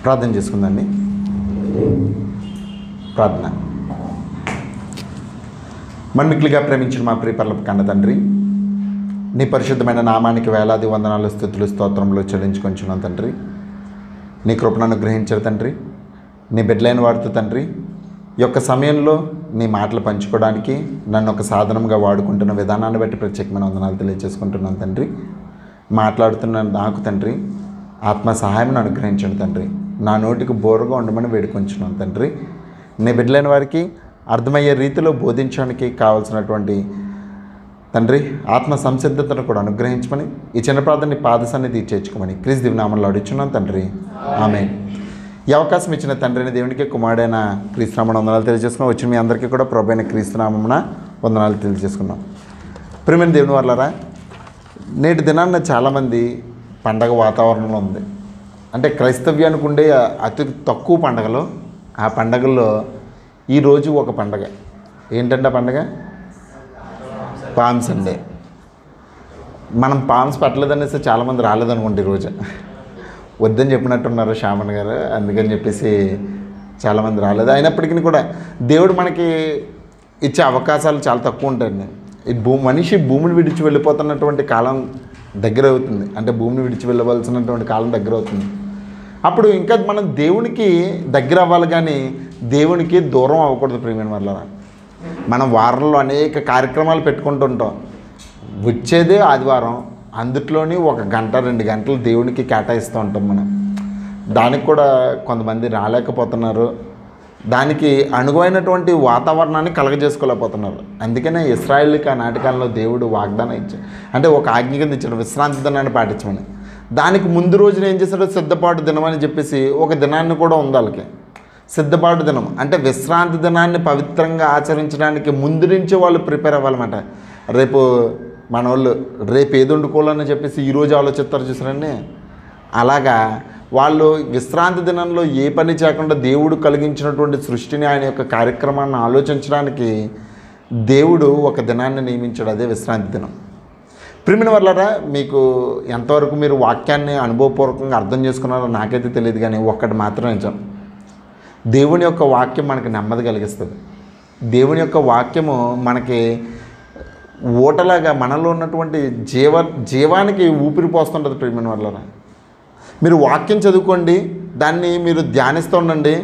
ప్రార్థన చేసుకుందండి. ప్రార్థన. మన్మిక్లిగా ప్రేమించిన మా ప్రియ పరలోక కన్న తండ్రి, నీ పరిశుద్ధమైన నామానికి వేలాది వందనాలు, స్తుతులు, స్తోత్రములు చెల్లించుకొంచున్నాను తండ్రి. నీ కృపను అనుగ్రహించారు తండ్రి. నీ బిడ్డలైన వారితో తండ్రి ఈ యొక్క సమయంలో నీ మాటలు పంచుకోవడానికి నన్ను ఒక సాధనంగా వాడుకుంటున్న విధానాన్ని బట్టి ప్రత్యేకమైన వందనాలు తెలియజేసుకుంటున్నాను తండ్రి. మాట్లాడుతున్న నాకు తండ్రి ఆత్మ సహాయం అనుగ్రహించండి తండ్రి. నా నోటికి బోరుగా ఉండమని వేడుకొంచున్నాను తండ్రి. నీ బిడ్డలైన వారికి అర్థమయ్యే రీతిలో బోధించడానికి కావాల్సినటువంటి తండ్రి ఆత్మ సంసిద్ధతను కూడా అనుగ్రహించమని ఈ చిన్న ప్రార్థన పాద సన్నిధి చేర్చుకోమని క్రీస్తు దివ్య నామములో అడుగుచున్నాను తండ్రి. ఆమేన్. ఈ అవకాశం ఇచ్చిన తండ్రిని దేవునికి కుమారుడైన క్రీస్తునామమున వందనాలు తెలియజేసుకున్నాం. వచ్చిన మీ అందరికీ కూడా ప్రభువైన క్రీస్తునామమున వందనాలు తెలియజేసుకున్నాం. ప్రియమైన దేవుని వారలారా, నేటి దినాన్న చాలామంది పండగ వాతావరణంలో ఉంది. అంటే క్రైస్తవ్యానికి ఉండే అతి తక్కువ పండగలు, ఆ పండగల్లో ఈరోజు ఒక పండగ. ఏంటంటే ఆ పండగ పామ్ సండే. మనం పామ్స్ పెట్టలేదనేసి చాలామంది రాలేదనుకోండి ఈరోజు. వద్దని చెప్పినట్టున్నారు శామన్ గారు, అందుకని చెప్పేసి చాలామంది రాలేదు. అయినప్పటికీ కూడా దేవుడు మనకి ఇచ్చే అవకాశాలు చాలా తక్కువ ఉంటాయండి. ఈ మనిషి భూమిని విడిచి వెళ్ళిపోతున్నటువంటి కాలం దగ్గర అవుతుంది. అంటే భూమిని విడిచి వెళ్ళవలసినటువంటి కాలం దగ్గర అవుతుంది. అప్పుడు ఇంకా మనం దేవునికి దగ్గర అవ్వాలి కానీ దేవునికి దూరం అవ్వకూడదు. ప్రియమైన వల్ల మనం వారంలో అనేక కార్యక్రమాలు పెట్టుకుంటుంటాం. వచ్చేదే ఆదివారం, అందుట్లోని 1 గంట 2 గంటలు దేవునికి కేటాయిస్తూ ఉంటాం మనం. దానికి కూడా కొంతమంది రాలేకపోతున్నారు. దానికి అనుగుణమైనటువంటి వాతావరణాన్ని కలగజేసుకోలేకపోతున్నారు. అందుకనే ఇశ్రాయేలుకి ఆ నాటకాల్లో దేవుడు వాగ్దానం ఇచ్చాడు. అంటే ఒక ఆజ్ఞ కింద ఇచ్చాడు, విశ్రాంతి దినాన్ని పాటించమని. దానికి ముందు రోజున ఏం చేశాడో సిద్ధపాటు దినం అని చెప్పేసి ఒక దినాన్ని కూడా ఉంది వాళ్ళకి. సిద్ధపాటు దినం అంటే విశ్రాంతి దినాన్ని పవిత్రంగా ఆచరించడానికి ముందు నుంచి వాళ్ళు ప్రిపేర్ అవ్వాలన్నమాట. రేపు మన వాళ్ళు రేపు ఏది వండుకోవాలని చెప్పేసి ఈరోజు ఆలోచిస్తారు చూసారండి. అలాగా వాళ్ళు విశ్రాంతి దినంలో ఏ పని చేయకుండా దేవుడు కలిగించినటువంటి సృష్టిని, ఆయన యొక్క కార్యక్రమాన్ని ఆలోచించడానికి దేవుడు ఒక దినాన్ని నియమించాడు. అదే విశ్రాంతి దినం. ప్రియమైన వాళ్ళారా, మీకు ఎంతవరకు మీరు వాక్యాన్ని అనుభవపూర్వకంగా అర్థం చేసుకున్నారో నాకైతే తెలియదు. కానీ ఒక్కటి మాత్రం నిజం, దేవుని యొక్క వాక్యం మనకి నెమ్మది కలిగిస్తుంది. దేవుని యొక్క వాక్యము మనకి ఓటలాగా మనలో ఉన్నటువంటి జీవానికి ఊపిరి పోస్తుంటుంది. ప్రియమైన వాళ్ళారా, మీరు వాక్యం చదువుకోండి, దాన్ని మీరు ధ్యానిస్తూ ఉండండి,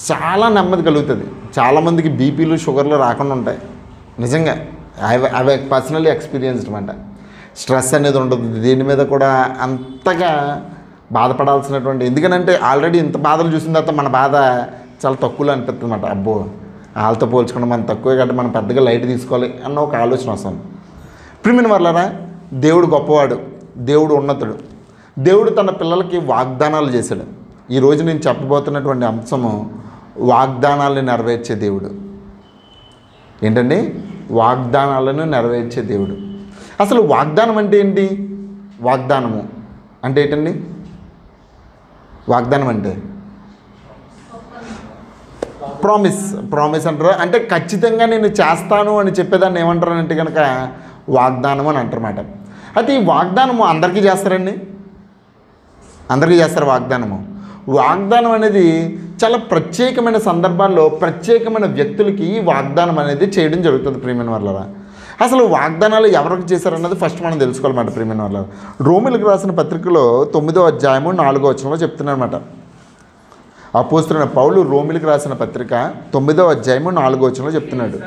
చాలా నెమ్మది కలుగుతుంది. చాలామందికి బీపీలు షుగర్లు రాకుండా ఉంటాయి. నిజంగా అవి పర్సనల్లీ ఎక్స్పీరియన్స్డ్ అనమాట. స్ట్రెస్ అనేది ఉండదు. దీని మీద కూడా అంతగా బాధపడాల్సినటువంటి, ఎందుకనంటే ఆల్రెడీ ఇంత బాధలు చూసిన తర్వాత మన బాధ చాలా తక్కువలో అనిపిస్తుంది అన్నమాట. అబ్బో వాళ్ళతో పోల్చుకుంటే మనం తక్కువే కాబట్టి మనం పెద్దగా లైట్ తీసుకోవాలి అన్న ఒక ఆలోచన వస్తుంది. ప్రియమైన వాళ్ళారా, దేవుడు గొప్పవాడు, దేవుడు ఉన్నతుడు. దేవుడు తన పిల్లలకి వాగ్దానాలు చేశాడు. ఈరోజు నేను చెప్పబోతున్నటువంటి అంశము వాగ్దానాలను నెరవేర్చే దేవుడు. ఏంటండి? వాగ్దానాలను నెరవేర్చే దేవుడు. అసలు వాగ్దానం అంటే ఏంటి? వాగ్దానము అంటే ఏంటండి? వాగ్దానం అంటే ప్రామిస్ అంటారు. అంటే ఖచ్చితంగా నేను చేస్తాను అని చెప్పేదాన్ని ఏమంటారు అంటే కనుక వాగ్దానం అని అంటారన్నమాట. అయితే ఈ వాగ్దానము అందరికీ చేస్తారండి? అందరికీ చేస్తారు వాగ్దానము. వాగ్దానం అనేది చాలా ప్రత్యేకమైన సందర్భాల్లో ప్రత్యేకమైన వ్యక్తులకి ఈ వాగ్దానం అనేది చేయడం జరుగుతుంది. ప్రియమైన వాళ్ళ అసలు వాగ్దానాలు ఎవరికి చేశారన్నది ఫస్ట్ మనం తెలుసుకోవాలన్నమాట. ప్రియమైన వాళ్ళ రోమిలకు రాసిన పత్రికలో 9వ అధ్యాయము 4వ వచనంలో చెప్తున్నారన్నమాట. అపోస్తలుడైన పౌలు రోమిలకు రాసిన పత్రిక 9వ అధ్యాయము 4వ వచనంలో చెప్తున్నాడు,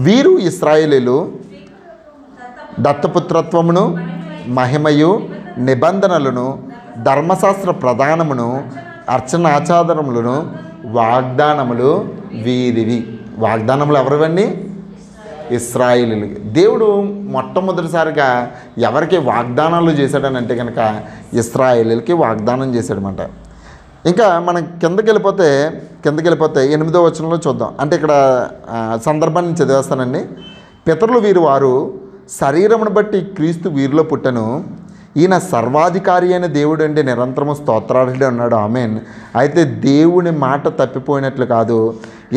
వీరు ఇశ్రాయేలీలు దత్తపుత్రత్వమును మహిమయు నిబంధనలను ధర్మశాస్త్ర ప్రధానమును అర్చనాచారములను వాగ్దానములు వీరివి. వాగ్దానములు ఎవరివన్నీ? ఇశ్రాయేలీయులకి. దేవుడు మొట్టమొదటిసారిగా ఎవరికి వాగ్దానాలు చేశాడని అంటే కనుక ఇశ్రాయేలీయులకి వాగ్దానం చేశాడనమాట. ఇంకా మనం కిందకి వెళ్ళిపోతే 8వ వచనంలో చూద్దాం. అంటే ఇక్కడ సందర్భాన్ని చదివేస్తానండి. పితరులు వీరు వారు శరీరమును బట్టి క్రీస్తు వీరిలో పుట్టెను. ఈయన సర్వాధికారి అయిన దేవుడు అంటే నిరంతరము స్తోత్రార్హుడే ఉన్నాడు. ఆమేన్. అయితే దేవుని మాట తప్పిపోయినట్లు కాదు,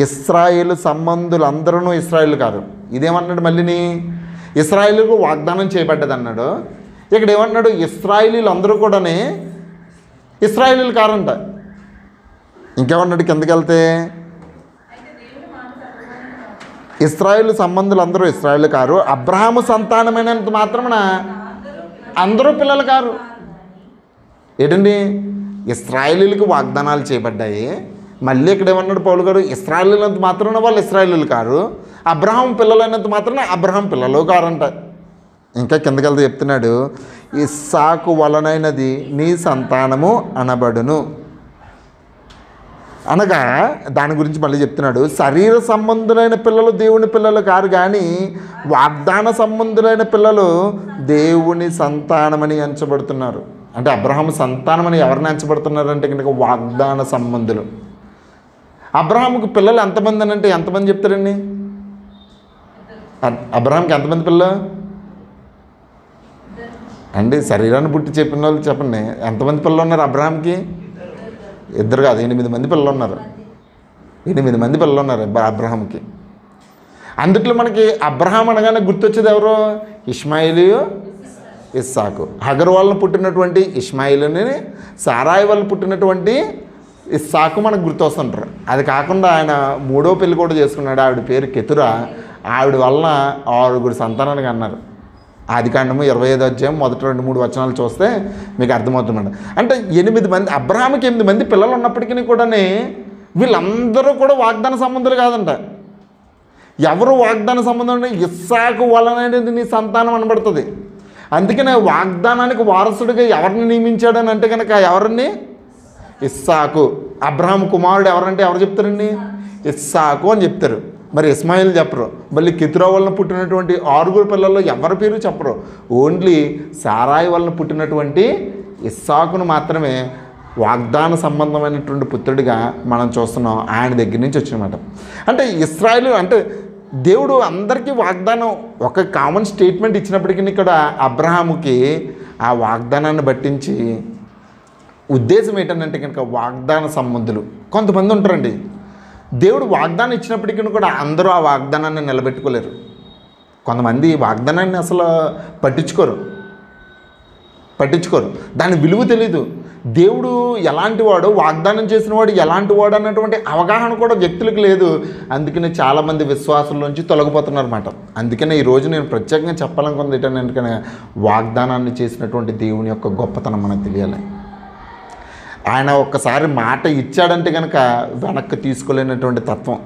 ఇశ్రాయేలు సంబంధులు అందరూ ఇశ్రాయేలు కాదు. ఇదేమన్నాడు? మళ్ళీని ఇశ్రాయేలుకు వాగ్దానం చేయబడ్డది అన్నాడు. ఇక్కడ ఏమన్నాడు? ఇశ్రాయేలీలు అందరూ కూడానే ఇశ్రాయేలీలు కారంట. ఇంకేమన్నాడు కిందకి వెళ్తే, ఇశ్రాయేలు సంబంధులు అందరూ ఇశ్రాయేలు కారు, అబ్రహాము సంతానమైనంత మాత్రమున అందరూ పిల్లలు కారు. ఏంటండి, ఇశ్రాయేలీలకు వాగ్దానాలు చేయబడ్డాయి. మళ్ళీ ఇక్కడ ఏమన్నాడు పౌలు గారు, ఇశ్రాయేలీలంత మాత్రాన వాళ్ళు ఇశ్రాయేలీలు కారు, అబ్రహాం పిల్లలైనంత మాత్రాన అబ్రహాం పిల్లలు కారంట. ఇంకా కిందకి వెళ్తే చెప్తున్నాడు, ఇస్సాకు వలనైనది నీ సంతానము అనబడును. అనగా దాని గురించి మళ్ళీ చెప్తున్నాడు, శరీర సంబంధులైన పిల్లలు దేవుని పిల్లలు కారు, కానీ వాగ్దాన సంబంధులైన పిల్లలు దేవుని సంతానమని ఎంచబడుతున్నారు. అంటే అబ్రహాము సంతానమని ఎవరిని ఎంచబడుతున్నారంటే కనుక వాగ్దాన సంబంధులు. అబ్రహాముకు పిల్లలు ఎంతమంది అని అంటే ఎంతమంది చెప్తారండి? అబ్రహాంకి ఎంతమంది పిల్లలు అండి? శరీరాన్ని పుట్టి చెప్పిన వాళ్ళు చెప్పండి, ఎంతమంది పిల్లలు ఉన్నారు అబ్రహాంకి? ఇద్దరు కాదు, 8 మంది పిల్లలు ఉన్నారు. 8 మంది పిల్లలు ఉన్నారు అబ్రహాంకి. అందుట్లో మనకి అబ్రహాం అనగానే గుర్తొచ్చేది ఎవరు? ఇష్మాయిలు, ఇస్సాకు. హగర్ వాళ్ళని పుట్టినటువంటి ఇష్మాయిలుని, సారాయి వాళ్ళు పుట్టినటువంటి ఇస్సాకు మనకు గుర్తొస్తుంటారు. అది కాకుండా ఆయన 3వ పెళ్లి కూడా చేసుకున్నాడు. ఆవిడ పేరు కెతురా. ఆవిడ వలన 6 సంతానానికి అన్నారు. ఆదికాండము 25వ అధ్యాయం మొదటి 2-3 వచనాలు చూస్తే మీకు అర్థమవుతుందండి. అంటే 8 మంది, అబ్రహాంకి 8 మంది పిల్లలు ఉన్నప్పటికీ కూడా వీళ్ళందరూ కూడా వాగ్దాన సంబంధులు కాదంట. ఎవరు వాగ్దాన సంబంధం అంటే ఇస్సాకు వలననేది నీ సంతానం అనబడుతుంది. అందుకనే వాగ్దానానికి వారసుడిగా ఎవరిని నియమించాడని అంటే కనుక ఎవరిని? ఇస్సాకు. అబ్రహాం కుమారుడు ఎవరంటే ఎవరు చెప్తారండి? ఇస్సాకు అని చెప్తారు. మరి ఇస్మాయిల్ చెప్పరు. మళ్ళీ కెతురా వలన పుట్టినటువంటి 6 పిల్లల్లో ఎవరి పేరు చెప్పరు. ఓన్లీ సారాయి వలన పుట్టినటువంటి ఇస్సాకును మాత్రమే వాగ్దాన సంబంధమైనటువంటి పుత్రుడిగా మనం చూస్తున్నాం. ఆయన దగ్గర నుంచి వచ్చినమాట. అంటే ఇశ్రాయేలు అంటే దేవుడు అందరికీ వాగ్దానం ఒక కామన్ స్టేట్మెంట్ ఇచ్చినప్పటికీ ఇక్కడ అబ్రహాముకి ఆ వాగ్దానాన్ని బట్టించి ఉద్దేశం ఏంటంటే కనుక వాగ్దాన సంబంధులు కొంతమంది ఉంటారండి. దేవుడు వాగ్దానం ఇచ్చినప్పటికీ కూడా అందరూ ఆ వాగ్దానాన్ని నిలబెట్టుకోలేరు. కొంతమంది వాగ్దానాన్ని అసలు పట్టించుకోరు, దాని విలువ తెలీదు. దేవుడు ఎలాంటి వాడు, వాగ్దానం చేసిన వాడు ఎలాంటి వాడు అన్నటువంటి అవగాహన కూడా వ్యక్తులకు లేదు. అందుకనే చాలామంది విశ్వాసుల నుంచి తొలగిపోతున్నారు అన్నమాట. అందుకనే ఈరోజు నేను ప్రత్యేకంగా చెప్పాలనుకుంది ఏంటంటే వాగ్దానాన్ని చేసినటువంటి దేవుని యొక్క గొప్పతనం మనకు తెలియాలి. ఆయన ఒక్కసారి మాట ఇచ్చాడంటే కనుక వెనక్కి తీసుకోలేనటువంటి తత్వం.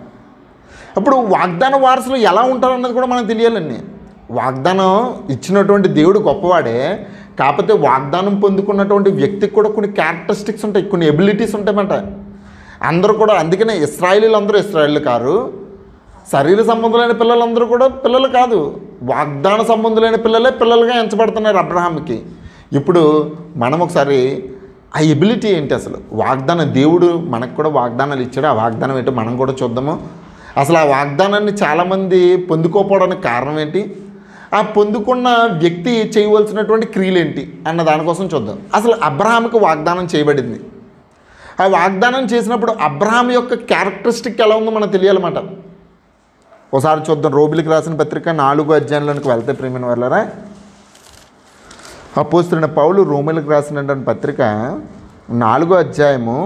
అప్పుడు వాగ్దాన వారసులు ఎలా ఉంటారన్నది కూడా మనకు తెలియాలండి. వాగ్దానం ఇచ్చినటువంటి దేవుడు గొప్పవాడే, కాకపోతే వాగ్దానం పొందుకున్నటువంటి వ్యక్తికి కూడా కొన్ని క్యారెక్టరిస్టిక్స్ ఉంటాయి, కొన్ని ఎబిలిటీస్ ఉంటాయన్నమాట. అందరూ కూడా అందుకనే ఇశ్రాయేలీలు అందరూ ఇశ్రాయేలు కారు, శరీర సంబంధులైన పిల్లలందరూ కూడా పిల్లలు కాదు, వాగ్దాన సంబంధులైన పిల్లలే పిల్లలుగా ఎంచబడుతున్నారు అబ్రహాంకి. ఇప్పుడు మనం ఒకసారి ఆ ఎబిలిటీ ఏంటి, అసలు వాగ్దానం దేవుడు మనకు కూడా వాగ్దానాలు ఇచ్చాడు. ఆ వాగ్దానం ఏంటో మనం కూడా చూద్దాము. అసలు ఆ వాగ్దానాన్ని చాలామంది పొందుకోకపోవడానికి కారణం ఏంటి, ఆ పొందుకున్న వ్యక్తి చేయవలసినటువంటి క్రియలు ఏంటి అన్న దానికోసం చూద్దాం. అసలు అబ్రహాంకి వాగ్దానం చేయబడింది. ఆ వాగ్దానం చేసినప్పుడు అబ్రహాం యొక్క క్యారెక్టరిస్టిక్ ఎలా ఉందో మనకు తెలియాలన్నమాట. ఒకసారి చూద్దాం. రోమిలికి రాసిన పత్రిక 4వ అధ్యాయంలోనికి వెళ్తే ప్రియమైన వాళ్ళారా, అపోస్తలుడైన పౌలు రోమిలికి రాసినటువంటి పత్రిక 4వ అధ్యాయము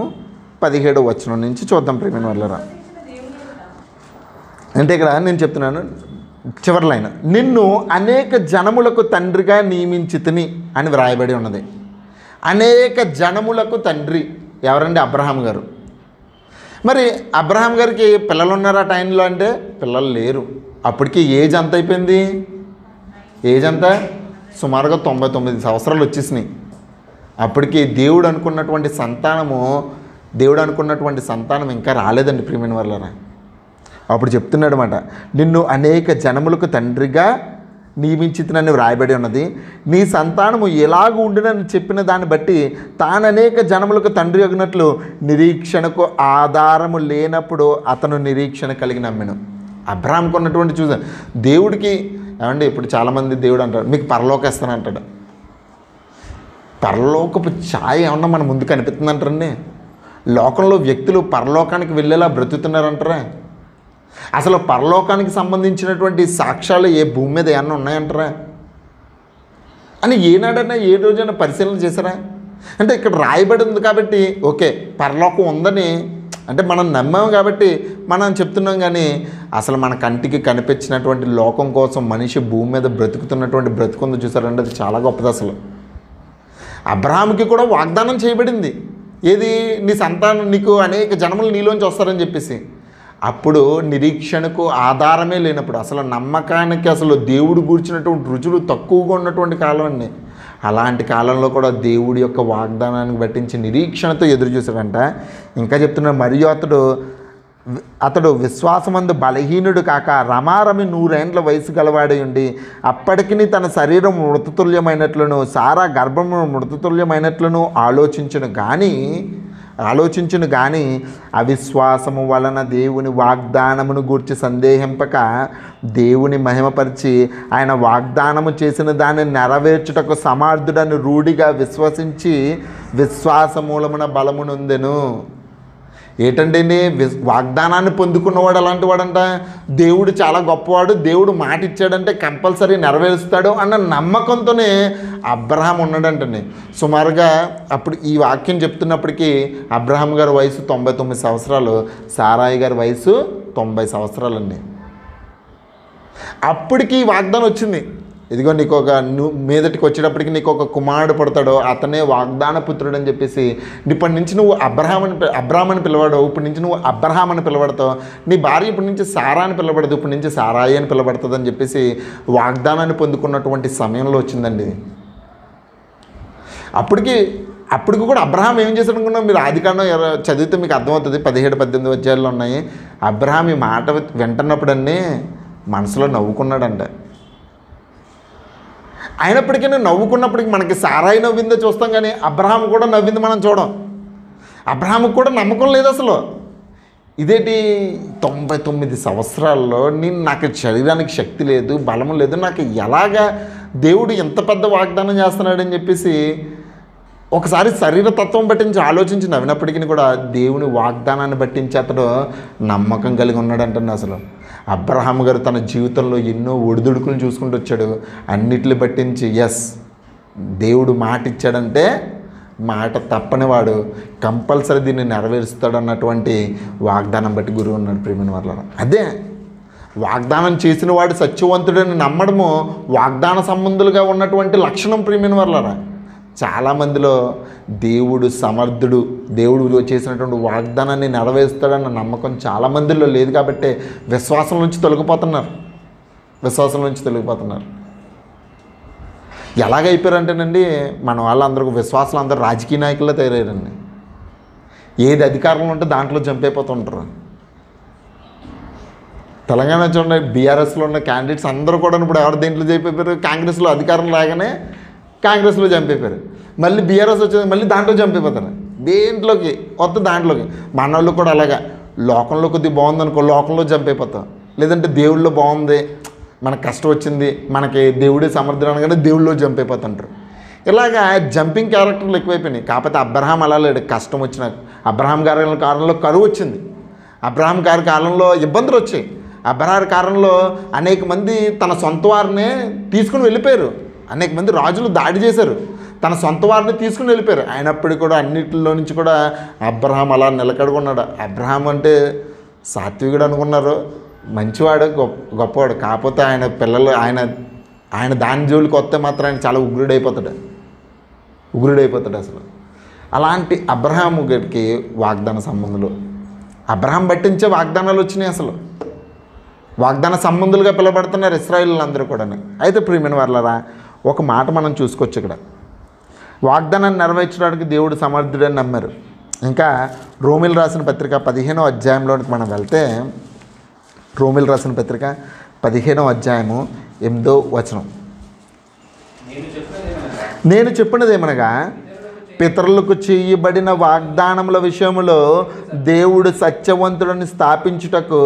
17వ వచనం నుంచి చూద్దాం ప్రియమైన వాళ్ళారా. అంటే ఇక్కడ నేను చెప్తున్నాను చివరి లైన్, నిన్ను అనేక జనములకు తండ్రిగా నియమించితిని అని వ్రాయబడి ఉన్నది. అనేక జనములకు తండ్రి ఎవరండి? అబ్రహాం గారు. మరి అబ్రహాం గారికి పిల్లలు ఉన్నారు ఆ టైంలో అంటే పిల్లలు లేరు. అప్పటికి ఏజ్ ఎంత అయిపోయింది? ఏజ్ అంతా సుమారుగా 99 సంవత్సరాలు వచ్చేసినాయి. అప్పటికి దేవుడు అనుకున్నటువంటి సంతానం ఇంకా రాలేదండి ప్రియమైన వాళ్ళరా. అప్పుడు చెప్తున్నాడు అన్నమాట, నిన్ను అనేక జనములకు తండ్రిగా నియమించితినని వ్రాయబడి ఉన్నది. నీ సంతానము ఎలాగ ఉండునని చెప్పిన దాన్ని బట్టి తాను అనేక జనములకు తండ్రి అగినట్లు నిరీక్షణకు ఆధారము లేనప్పుడు అతను నిరీక్షణ కలిగి నమ్మెను. అబ్రహాంకు ఉన్నటువంటి చూసాను దేవుడికి ఏమండి. ఇప్పుడు చాలామంది దేవుడు అంటాడు మీకు పరలోకం ఇస్తాను అంటాడు. పరలోకపు ఛాయ ఏమన్నా మన ముందు కనిపిస్తుంది అంటారండి. లోకంలో వ్యక్తులు పరలోకానికి వెళ్ళేలా బ్రతుకుతున్నారంటారా? అసలు పరలోకానికి సంబంధించినటువంటి సాక్ష్యాలు ఏ భూమి మీద ఏమన్నా ఉన్నాయంటారా అని ఏనాడైనా ఏ రోజైనా పరిశీలన చేశారా? అంటే ఇక్కడ రాయబడి ఉంది కాబట్టి ఓకే పరలోకం ఉందని అంటే మనం నమ్మాము కాబట్టి మనం చెప్తున్నాం, కానీ అసలు మన కంటికి కనిపించినటువంటి లోకం కోసం మనిషి భూమి మీద బ్రతుకుతున్నటువంటి బ్రతుకుంది చూసారంటే అది చాలా గొప్పది. అసలు అబ్రహాముకి కూడా వాగ్దానం చేయబడింది, ఏది నీ సంతానం నీకు అనేక జన్మలు నీలోంచి వస్తారని చెప్పేసి. అప్పుడు నిరీక్షణకు ఆధారమే లేనప్పుడు, అసలు నమ్మకానికి అసలు దేవుడు గూర్చినటువంటి రుజువులు తక్కువగా ఉన్నటువంటి కాలం అండి. అలాంటి కాలంలో కూడా దేవుడి యొక్క వాగ్దానానికి పట్టించి నిరీక్షణతో ఎదురు చూశాడంట. ఇంకా చెప్తున్నాడు, మరియు అతడు విశ్వాసమందు బలహీనుడు కాక రమారమి 100 ఏండ్ల వయసు గలవాడై ఉండి అప్పటికి తన శరీరం మృతతుల్యమైనట్లును సారా గర్భము మృతతుల్యమైనట్లును ఆలోచించును కానీ అవిశ్వాసము వలన దేవుని వాగ్దానమును గూర్చి సందేహింపక దేవుని మహిమపరిచి ఆయన వాగ్దానము చేసిన దాన్ని నెరవేర్చుటకు సమర్థుడని రూఢిగా విశ్వసించి విశ్వాసమూలమున బలమునొందెను. ఏంటంటే వాగ్దానాన్ని పొందుకున్నవాడు అలాంటి వాడంట, దేవుడు చాలా గొప్పవాడు, దేవుడు మాట ఇచ్చాడంటే కంపల్సరీ నెరవేరుస్తాడు అన్న నమ్మకంతోనే అబ్రహాం ఉన్నాడంటండి. సుమారుగా అప్పుడు ఈ వాక్యం చెప్తున్నప్పటికీ అబ్రహాం గారి వయసు 99 సంవత్సరాలు, సారాయి గారి వయసు 90 సంవత్సరాలండి. అప్పటికి ఈ వాగ్దానం వచ్చింది, ఇదిగో నీకు మీదటికి వచ్చేటప్పటికి నీకు ఒక కుమారుడు పడతాడో అతనే వాగ్దాన పుత్రుడు అని చెప్పేసి, ఇప్పటి నుంచి నువ్వు అబ్రహాం అని పిలవడవు, ఇప్పటి నుంచి నువ్వు అబ్రహాం అని పిలవడతావు, నీ భార్య ఇప్పటి నుంచి సారా అని పిలవడదు, ఇప్పటి నుంచి సారాయి అని పిలవడుతుంది అని చెప్పేసి వాగ్దానాన్ని పొందుకున్నటువంటి సమయంలో వచ్చిందండి. అప్పటికి కూడా అబ్రహాం ఏం చేశాడు అనుకున్నా, మీరు ఆదికాండం చదివితే మీకు అర్థమవుతుంది, 17-18 అధ్యాయాలు ఉన్నాయి. అబ్రహాం ఈ మాట వింటున్నప్పుడన్నీ మనసులో నవ్వుకున్నాడంట. అయినప్పటికీ నవ్వుకున్నప్పటికీ మనకి సారాయి నవ్విందో చూస్తాం, కానీ అబ్రహాం కూడా నవ్వింది మనం చూడం. అబ్రహాంకి కూడా నమ్మకం లేదు అసలు. ఇదేంటి 99 సంవత్సరాల్లో నాకు శరీరానికి శక్తి లేదు, బలం లేదు, నాకు ఎలాగా దేవుడు ఎంత పెద్ద వాగ్దానం చేస్తున్నాడని చెప్పేసి ఒకసారి శరీర తత్వం పట్టించి ఆలోచించి నవ్వినప్పటికీ కూడా దేవుని వాగ్దానాన్ని పట్టించి అతడు నమ్మకం కలిగి ఉన్నాడంటే. అసలు అబ్రహాం గారు తన జీవితంలో ఎన్నో ఒడిదుడుకులు చూసుకుంటూ వచ్చాడు, అన్నిటిని పట్టించి దేవుడు మాట ఇచ్చాడంటే మాట తప్పని వాడు, కంపల్సరీ దీన్ని నెరవేరుస్తాడు అన్నటువంటి వాగ్దానం బట్టి గురువు ఉన్నాడు. ప్రియమైన వాళ్ళ అదే వాగ్దానం చేసిన వాడు సత్యవంతుడని నమ్మడము వాగ్దాన సంబంధులుగా ఉన్నటువంటి లక్షణం. ప్రియమైన వాళ్ళ చాలామందిలో దేవుడు సమర్థుడు, దేవుడు చేసినటువంటి వాగ్దానాన్ని నెరవేరుస్తాడన్న నమ్మకం చాలామందిలో లేదు కాబట్టి విశ్వాసం నుంచి తొలగిపోతున్నారు. ఎలాగైపోయారంటేనండి, మన వాళ్ళందరూ విశ్వాసాలు అందరూ రాజకీయ నాయకుల్లో తయారయ్యారండి. ఏది అధికారంలో ఉంటే దాంట్లో చంపైపోతుంటారు. తెలంగాణ చూడండి, బీఆర్ఎస్లో ఉన్న క్యాండిడేట్స్ అందరూ కూడా ఇప్పుడు ఎవరు దేంట్లో చంపైపోయారు, కాంగ్రెస్లో అధికారం రాగానే కాంగ్రెస్లో చంపైపోయారు, మళ్ళీ బీఆర్ఎస్ వచ్చేది మళ్ళీ దాంట్లో చంపైపోతారు, దేంట్లోకి వస్తే దాంట్లోకి. మన వాళ్ళు కూడా అలాగా లోకంలో కొద్దిగా బాగుందనుకో లోకంలో చంపైపోతాం, లేదంటే దేవుళ్ళలో బాగుంది మనకు కష్టం వచ్చింది మనకి దేవుడే సమర్థుడు అనగానే దేవుళ్ళలో చంపైపోతుంటారు. ఇలాగా జంపింగ్ క్యారెక్టర్లు ఎక్కువైపోయినాయి. కాకపోతే అబ్రహాం అలా లేడు. కష్టం వచ్చిన అబ్రహాం గారి కాలంలో కరువు వచ్చింది, అబ్రహాం గారి కాలంలో ఇబ్బందులు వచ్చాయి, అబ్రహాం కాలంలో అనేక మంది తన సొంత వారిని తీసుకుని వెళ్ళిపోయారు, అనేక మంది రాజులు దాడి చేశారు, తన సొంత వారిని తీసుకుని వెళ్ళిపోయారు. అయినప్పటికీ కూడా అన్నిటిలో నుంచి కూడా అబ్రహాం అలా నిలకడగొన్నాడు. అబ్రహాం అంటే సాత్వికుడు అనుకున్నారు, మంచివాడు, గొప్పవాడు. కాకపోతే ఆయన పిల్లలు ఆయన దాని జోలికి వస్తే మాత్రం ఆయన చాలా ఉగ్రుడైపోతాడు అసలు. అలాంటి అబ్రహాము గారికి వాగ్దాన సంబంధులు, అబ్రహాం పట్టించే వాగ్దానాలు వచ్చినాయి. అసలు వాగ్దాన సంబంధులుగా పిలువబడుతున్నారు ఇశ్రాయేలీయులు అందరూ కూడా. అయితే ప్రియమైన వాళ్ళరా, ఒక మాట మనం చూసుకోవచ్చు ఇక్కడ, వాగ్దానాన్ని నెరవేర్చడానికి దేవుడు సమర్థుడని నమ్మారు. ఇంకా రోమిల్ రాసిన పత్రిక 15వ అధ్యాయంలోనికి మనం వెళ్తే, రోమిల్ రాసిన పత్రిక 15వ అధ్యాయము 8వ వచనం, నేను చెప్పినదేమనగా పితరులకు చేయబడిన వాగ్దానముల విషయములో దేవుడు సత్యవంతుడిని స్థాపించుటకు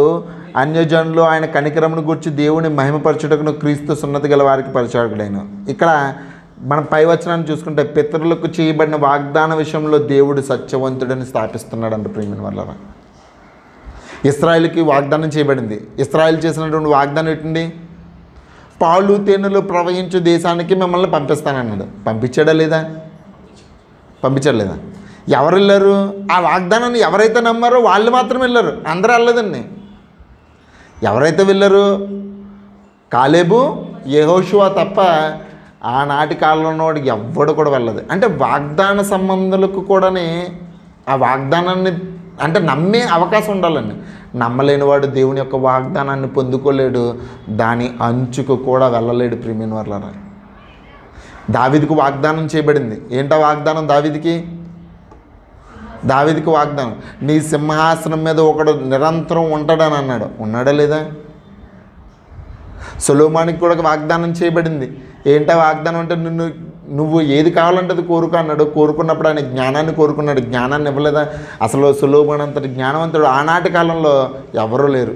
అన్యజనులు ఆయన కనికరమును గురించి దేవుని మహిమపరచుటకును క్రీస్తు సున్నతి గల వారికి పరిచారకుడైన. ఇక్కడ మనం పై వచనాన్ని చూసుకుంటే పితరులకు చేయబడిన వాగ్దాన విషయంలో దేవుడు సత్యవంతుడిని స్థాపిస్తున్నాడు ప్రియమైన వాళ్ళ. ఇశ్రాయేలుకి వాగ్దానం చేయబడింది. ఇశ్రాయేలు చేసినటువంటి వాగ్దానం ఏంటండి? పాలు తేనెలు ప్రవహించు దేశానికి మిమ్మల్ని పంపిస్తానన్నాడు. పంపించాడా లేదా? ఎవరు వెళ్ళారు? ఆ వాగ్దానాన్ని ఎవరైతే నమ్మారో వాళ్ళు మాత్రం వెళ్ళారు, అందరూ వెళ్ళలేదండి. ఎవరైతే వెళ్ళారు? కాలేబు, యెహోషువ తప్ప ఆనాటి కాలంలో వాడికి ఎవ్వడు కూడా వెళ్ళదు. అంటే వాగ్దాన సంబంధులకు కూడా ఆ వాగ్దానాన్ని అంటే నమ్మే అవకాశం ఉండాలండి. నమ్మలేనివాడు దేవుని యొక్క వాగ్దానాన్ని పొందుకోలేడు, దాని అంచుకు కూడా వెళ్ళలేడు. ప్రియమైన వారలారా, దావీదుకు వాగ్దానం చేయబడింది. ఏంటా వాగ్దానం? దావీదుకి వాగ్దానం, నీ సింహాసనం మీద ఒకడు నిరంతరం ఉంటాడని అన్నాడు. ఉన్నాడా లేదా? సొలొమోనుకి కూడా వాగ్దానం చేయబడింది. ఏంటా వాగ్దానం అంటే, నువ్వు ఏది కావాలంటే అది కోరుకో అన్నాడు. కోరుకున్నప్పుడు ఆయన జ్ఞానాన్ని కోరుకున్నాడు, జ్ఞానాన్ని ఇవ్వలేదా? అసలు సొలొమోను అంతటి జ్ఞానవంతుడు ఆనాటి కాలంలో ఎవరూ లేరు.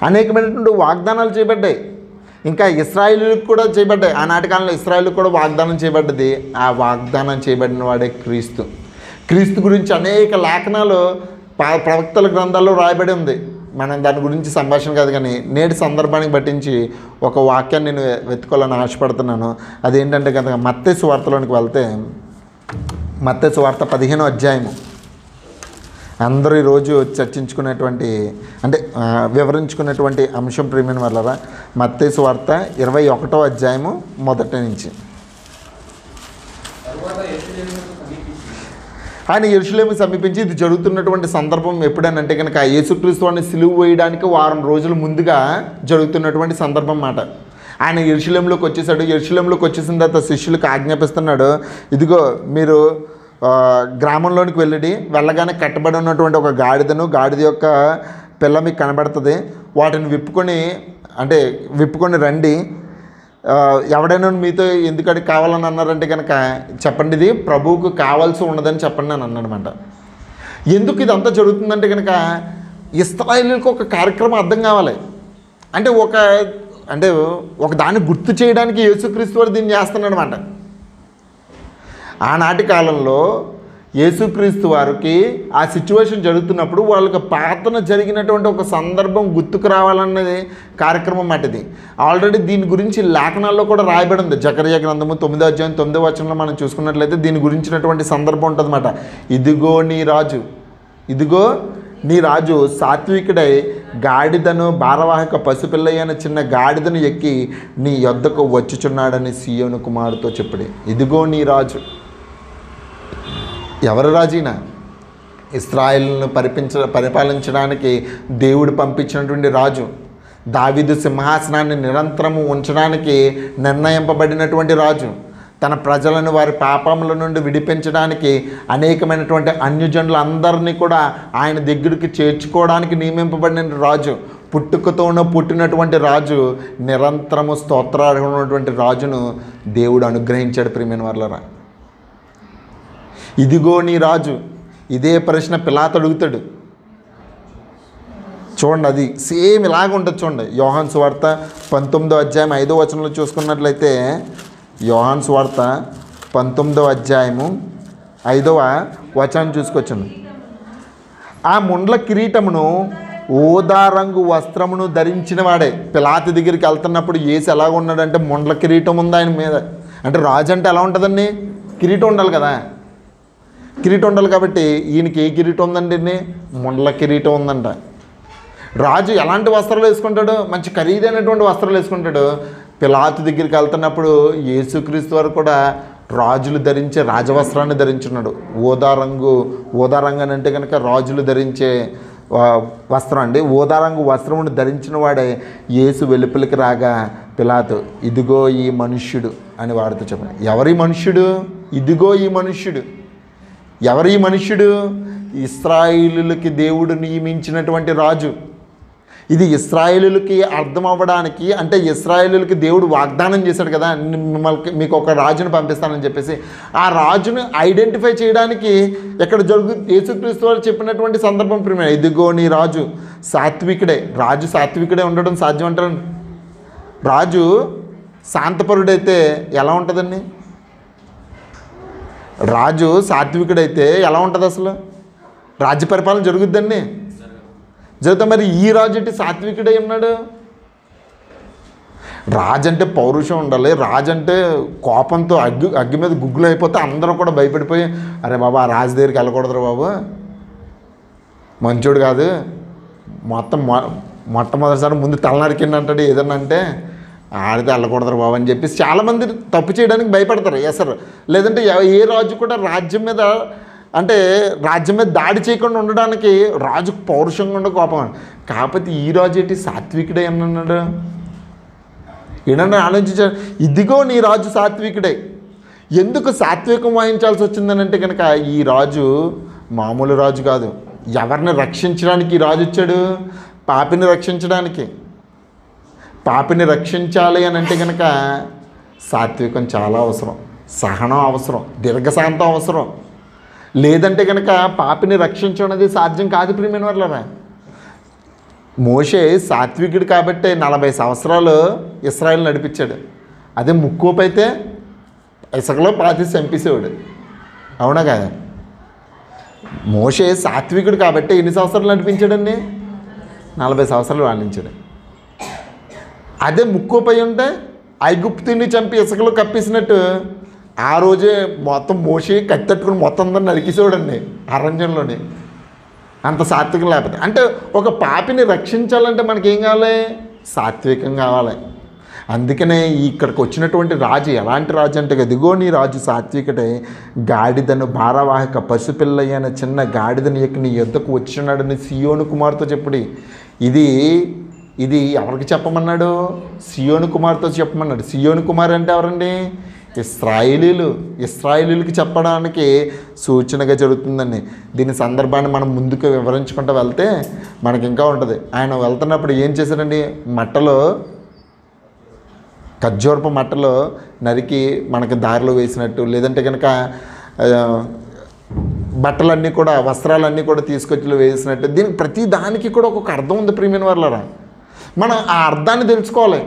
అనేకమైనటువంటి వాగ్దానాలు చేయబడ్డాయి. ఇంకా ఇశ్రాయేలులకు కూడా చేయబడ్డాయి. ఆనాటి కాలంలో ఇశ్రాయేలుకు కూడా వాగ్దానం చేయబడ్డది. ఆ వాగ్దానం చేయబడిన వాడే క్రీస్తు. క్రీస్తు గురించి అనేక లేఖనాలు ప్రవక్తల గ్రంథాల్లో రాయబడి ఉంది. మనం దాని గురించి సంభాషణ కాదు, కానీ నేటి సందర్భానికి పట్టించి ఒక వాక్యాన్ని నేను వెతుకోవాలని ఆశపడుతున్నాను. అదేంటంటే కనుక మత్తయి సువార్తలోనికి వెళ్తే, మత్తయి సువార్త 15వ అధ్యాయము అందరూ ఈరోజు చర్చించుకునేటువంటి అంటే వివరించుకునేటువంటి అంశం. ప్రియమైన వాళ్ళరా, మత్తయి సువార్త 21వ అధ్యాయము మొదటి నుంచి. ఆయన యెరూషలేముకు సమీపించి, ఇది జరుగుతున్నటువంటి సందర్భం ఎప్పుడనంటే కనుక యేసుక్రీస్తు వారిని సిలువ వేయడానికి వారం రోజుల ముందుగా జరుగుతున్నటువంటి సందర్భం మాట. ఆయన యెరూషలేములోకి వచ్చేసాడు. యెరూషలేములోకి వచ్చేసిన తర్వాత శిష్యులకు ఆజ్ఞాపిస్తున్నాడు, ఇదిగో మీరు గ్రామంలోనికి వెళ్ళగానే కట్టబడి ఉన్నటువంటి ఒక గాడిద యొక్క పిల్ల మీకు కనబడుతుంది. వాటిని విప్పుకొని రండి. ఎవడైనా మీతో ఎందుకని కావాలని అన్నారంటే కనుక చెప్పండి, ఇది ప్రభువుకు కావాల్సి ఉన్నదని చెప్పండి అని అన్నాడనమాట. ఎందుకు ఇదంతా జరుగుతుందంటే కనుక ఇశ్రాయేలులకు ఒక కార్యక్రమం అర్థం కావాలి. అంటే ఒక దాన్ని గుర్తు చేయడానికి యేసుక్రీస్తు వారు దీన్ని చేస్తున్నాడు అనమాట. ఆనాటి కాలంలో యేసుక్రీస్తు వారికి ఆ సిచ్యువేషన్ జరుగుతున్నప్పుడు వాళ్ళకి పాతన జరిగినటువంటి ఒక సందర్భం గుర్తుకు రావాలన్నది కార్యక్రమం మాటిది. ఆల్రెడీ దీని గురించి లేఖనాల్లో కూడా రాయబడి ఉంది. జకర్యా గ్రంథము 9వ అధ్యాయం 9వ వచనంలో మనం చూసుకున్నట్లయితే దీని గురించినటువంటి సందర్భం ఉంటుందన్నమాట. ఇదిగో నీ రాజు సాత్వికుడై గాడిదను భారవాహక పసిపిల్లయ్యన చిన్న గాడిదను ఎక్కి నీ యొద్దకు వచ్చుచున్నాడని సీయోను కుమారుతో చెప్పుడే. ఇదిగో నీ రాజు. ఎవరు రాజీనా? ఇశ్రాయేలును పరిపాలించడానికి దేవుడు పంపించినటువంటి రాజు. దావీదు సింహాసనాన్ని నిరంతరము ఉంచడానికి నిర్ణయింపబడినటువంటి రాజు. తన ప్రజలను వారి పాపముల నుండి విడిపించడానికి అనేకమైనటువంటి అన్యజనులందరినీ కూడా ఆయన దగ్గరికి చేర్చుకోవడానికి నియమింపబడిన రాజు. పుట్టుకతోనూ పుట్టినటువంటి రాజు, నిరంతరము స్తోత్రార్హుడైనటువంటి రాజును దేవుడు అనుగ్రహించాడు. ప్రియమైన వారలారా, ఇదిగో నీ రాజు. ఇదే ప్రశ్న పిలాతు అడుగుతాడు. చూడండి, అది సేమ్ ఇలాగ ఉంటుంది. చూడండి, యోహాను సువార్త 19వ అధ్యాయం 5వ వచనంలో చూసుకున్నట్లయితే, యోహాను సువార్త 19వ అధ్యాయము 5వ వచనం చూసుకొచ్చాను. ఆ ముండ్ల కిరీటమును ఊదా రంగు వస్త్రమును ధరించిన వాడే. పిలాతు దగ్గరికి వెళ్తున్నప్పుడు యేసు ఎలాగ ఉన్నాడంటే ముండ్ల కిరీటం ఉంది ఆయన మీద. అంటే రాజు అంటే ఎలా ఉంటుందండి? కిరీటం ఉండాలి కదా. కిరీటం ఉండాలి కాబట్టి ఈయనకి ఏ కిరీటం ఉందండి? ముండ్ల కిరీటం ఉందంట. రాజు ఎలాంటి వస్త్రాలు వేసుకుంటాడు? మంచి ఖరీదైనటువంటి వస్త్రాలు వేసుకుంటాడు. పిలాతు దగ్గరికి వెళ్తున్నప్పుడు యేసుక్రీస్తు వారు కూడా రాజులు ధరించే రాజవస్త్రాన్ని ధరించున్నాడు. ఊదా రంగు అని అంటే కనుక రాజులు ధరించే వస్త్రం అండి. ఊదా రంగు వస్త్రమును ధరించిన వాడే యేసు వెలుపలికి రాగా పిలాతు, ఇదిగో ఈ మనుష్యుడు అని వాడితో చెప్పాడు. ఎవరి మనుష్యుడు? ఇదిగో ఈ మనుష్యుడు. ఎవరి మనుష్యుడు? ఇశ్రాయేలులకి దేవుడు నియమించినటువంటి రాజు. ఇది ఇశ్రాయేలులకి అర్థం అవ్వడానికి, అంటే ఇశ్రాయేలులకి దేవుడు వాగ్దానం చేశాడు కదా, మీకు ఒక రాజును పంపిస్తానని చెప్పేసి, ఆ రాజును ఐడెంటిఫై చేయడానికి ఇక్కడ యేసుక్రీస్తు వారు చెప్పినటువంటి సందర్భం ప్రియమైన. ఇదిగో నీ రాజు సాత్వికుడే. రాజు సాత్వికుడే ఉండడం సాధ్యం అంటారు. రాజు శాంతపరుడైతే ఎలా ఉంటుందండి? రాజు సాత్వికుడైతే ఎలా ఉంటుంది? అసలు రాజ్య పరిపాలన జరుగుద్దండి, జరుగుతా. మరి ఈ రాజు అంటే సాత్వికుడై ఉన్నాడు. రాజు అంటే పౌరుషం ఉండాలి, రాజు అంటే కోపంతో అగ్గి మీద గుగ్గులు అయిపోతే అందరూ కూడా భయపడిపోయి, అరే బాబు ఆ రాజు దగ్గరికి వెళ్ళకూడదురా బాబు, మంచోడు కాదు, మొట్టమొదటిసారి ముందు తలనరికిండి అంటాడు ఏదన్నా అంటే, ఆడితే వెళ్ళకూడదురా బాబు అని చెప్పేసి చాలామంది తప్పు చేయడానికి భయపడతారు ఎసరు. లేదంటే ఏ రాజు కూడా రాజ్యం మీద దాడి చేయకుండా ఉండడానికి రాజు పౌరుషంగా ఉండే కోపం. కాకపోతే ఈ రాజు ఏంటి సాత్వికుడే అన్నాడు. ఏమన్నా ఆలోచించారు, ఇదిగో నీ రాజు సాత్వికుడే. ఎందుకు సాత్వికం వహించాల్సి వచ్చిందని అంటే కనుక ఈ రాజు మామూలు రాజు కాదు. ఎవరిని రక్షించడానికి ఈ రాజు వచ్చాడు? పాపిని రక్షించడానికి. పాపిని రక్షించాలి అని అంటే కనుక సాత్వికం చాలా అవసరం, సహనం అవసరం, దీర్ఘశాంతం అవసరం. లేదంటే కనుక పాపిని రక్షించడం అనేది సాధ్యం కాదు ప్రియమైన వాళ్ళరా. మోషే సాత్వికుడు కాబట్టి 40 సంవత్సరాలు ఇశ్రాయేలు నడిపించాడు. అదే ముక్కోపు అయితే ఇసుకలో పాతేసి చంపేసేవాడు. అవునా కదా? మోషే సాత్వికుడు కాబట్టి ఎన్ని సంవత్సరాలు నడిపించాడండి? 40 సంవత్సరాలు వాడించాడు. అదే ముక్కోపై ఉంటే ఐగుప్తుని చంపి ఇసుకలో కప్పేసినట్టు ఆ రోజే మొత్తం మోషే కత్తెట్టుకుని మొత్తం అందరూ నరికేసేవాడండి అరణ్యంలోనే. అంత సాత్వికం లేకపోతే అంటే ఒక పాపిని రక్షించాలంటే మనకేం కావాలి? సాత్వికం కావాలి. అందుకనే ఇక్కడికి వచ్చినటువంటి రాజు ఎలాంటి రాజు అంటే, ఇదిగో నీ రాజు సాత్వికుడే, గాడిదను భారవాహక పసిపిల్లయ్యన చిన్న గాడిదని ఎక్కి నీ యొద్దకు వచ్చినాడని సియోను కుమార్తో చెప్పుడి. ఇది ఎవరికి చెప్పమన్నాడు? సియోను కుమార్తో చెప్పమన్నాడు. సియోను కుమార్ అంటే ఎవరండి? ఇశ్రాయేలీలకి చెప్పడానికి సూచనగా జరుగుతుందండి. దీని సందర్భాన్ని మనం ముందుకు వివరించుకుంటూ వెళ్తే మనకి ఇంకా ఉంటుంది. ఆయన వెళ్తున్నప్పుడు ఏం చేశారండి? ఖర్జూరపు మట్టలో నరికి మనకి దారిలో వేసినట్టు, లేదంటే కనుక బట్టలన్నీ కూడా వస్త్రాలన్నీ కూడా తీసుకొచ్చి వేసినట్టు. దీనికి ప్రతి దానికి కూడా ఒక్కొక్క అర్థం ఉంది ప్రియమైన వాళ్ళరా. మనం ఆ అర్థాన్ని తెలుసుకోవాలి.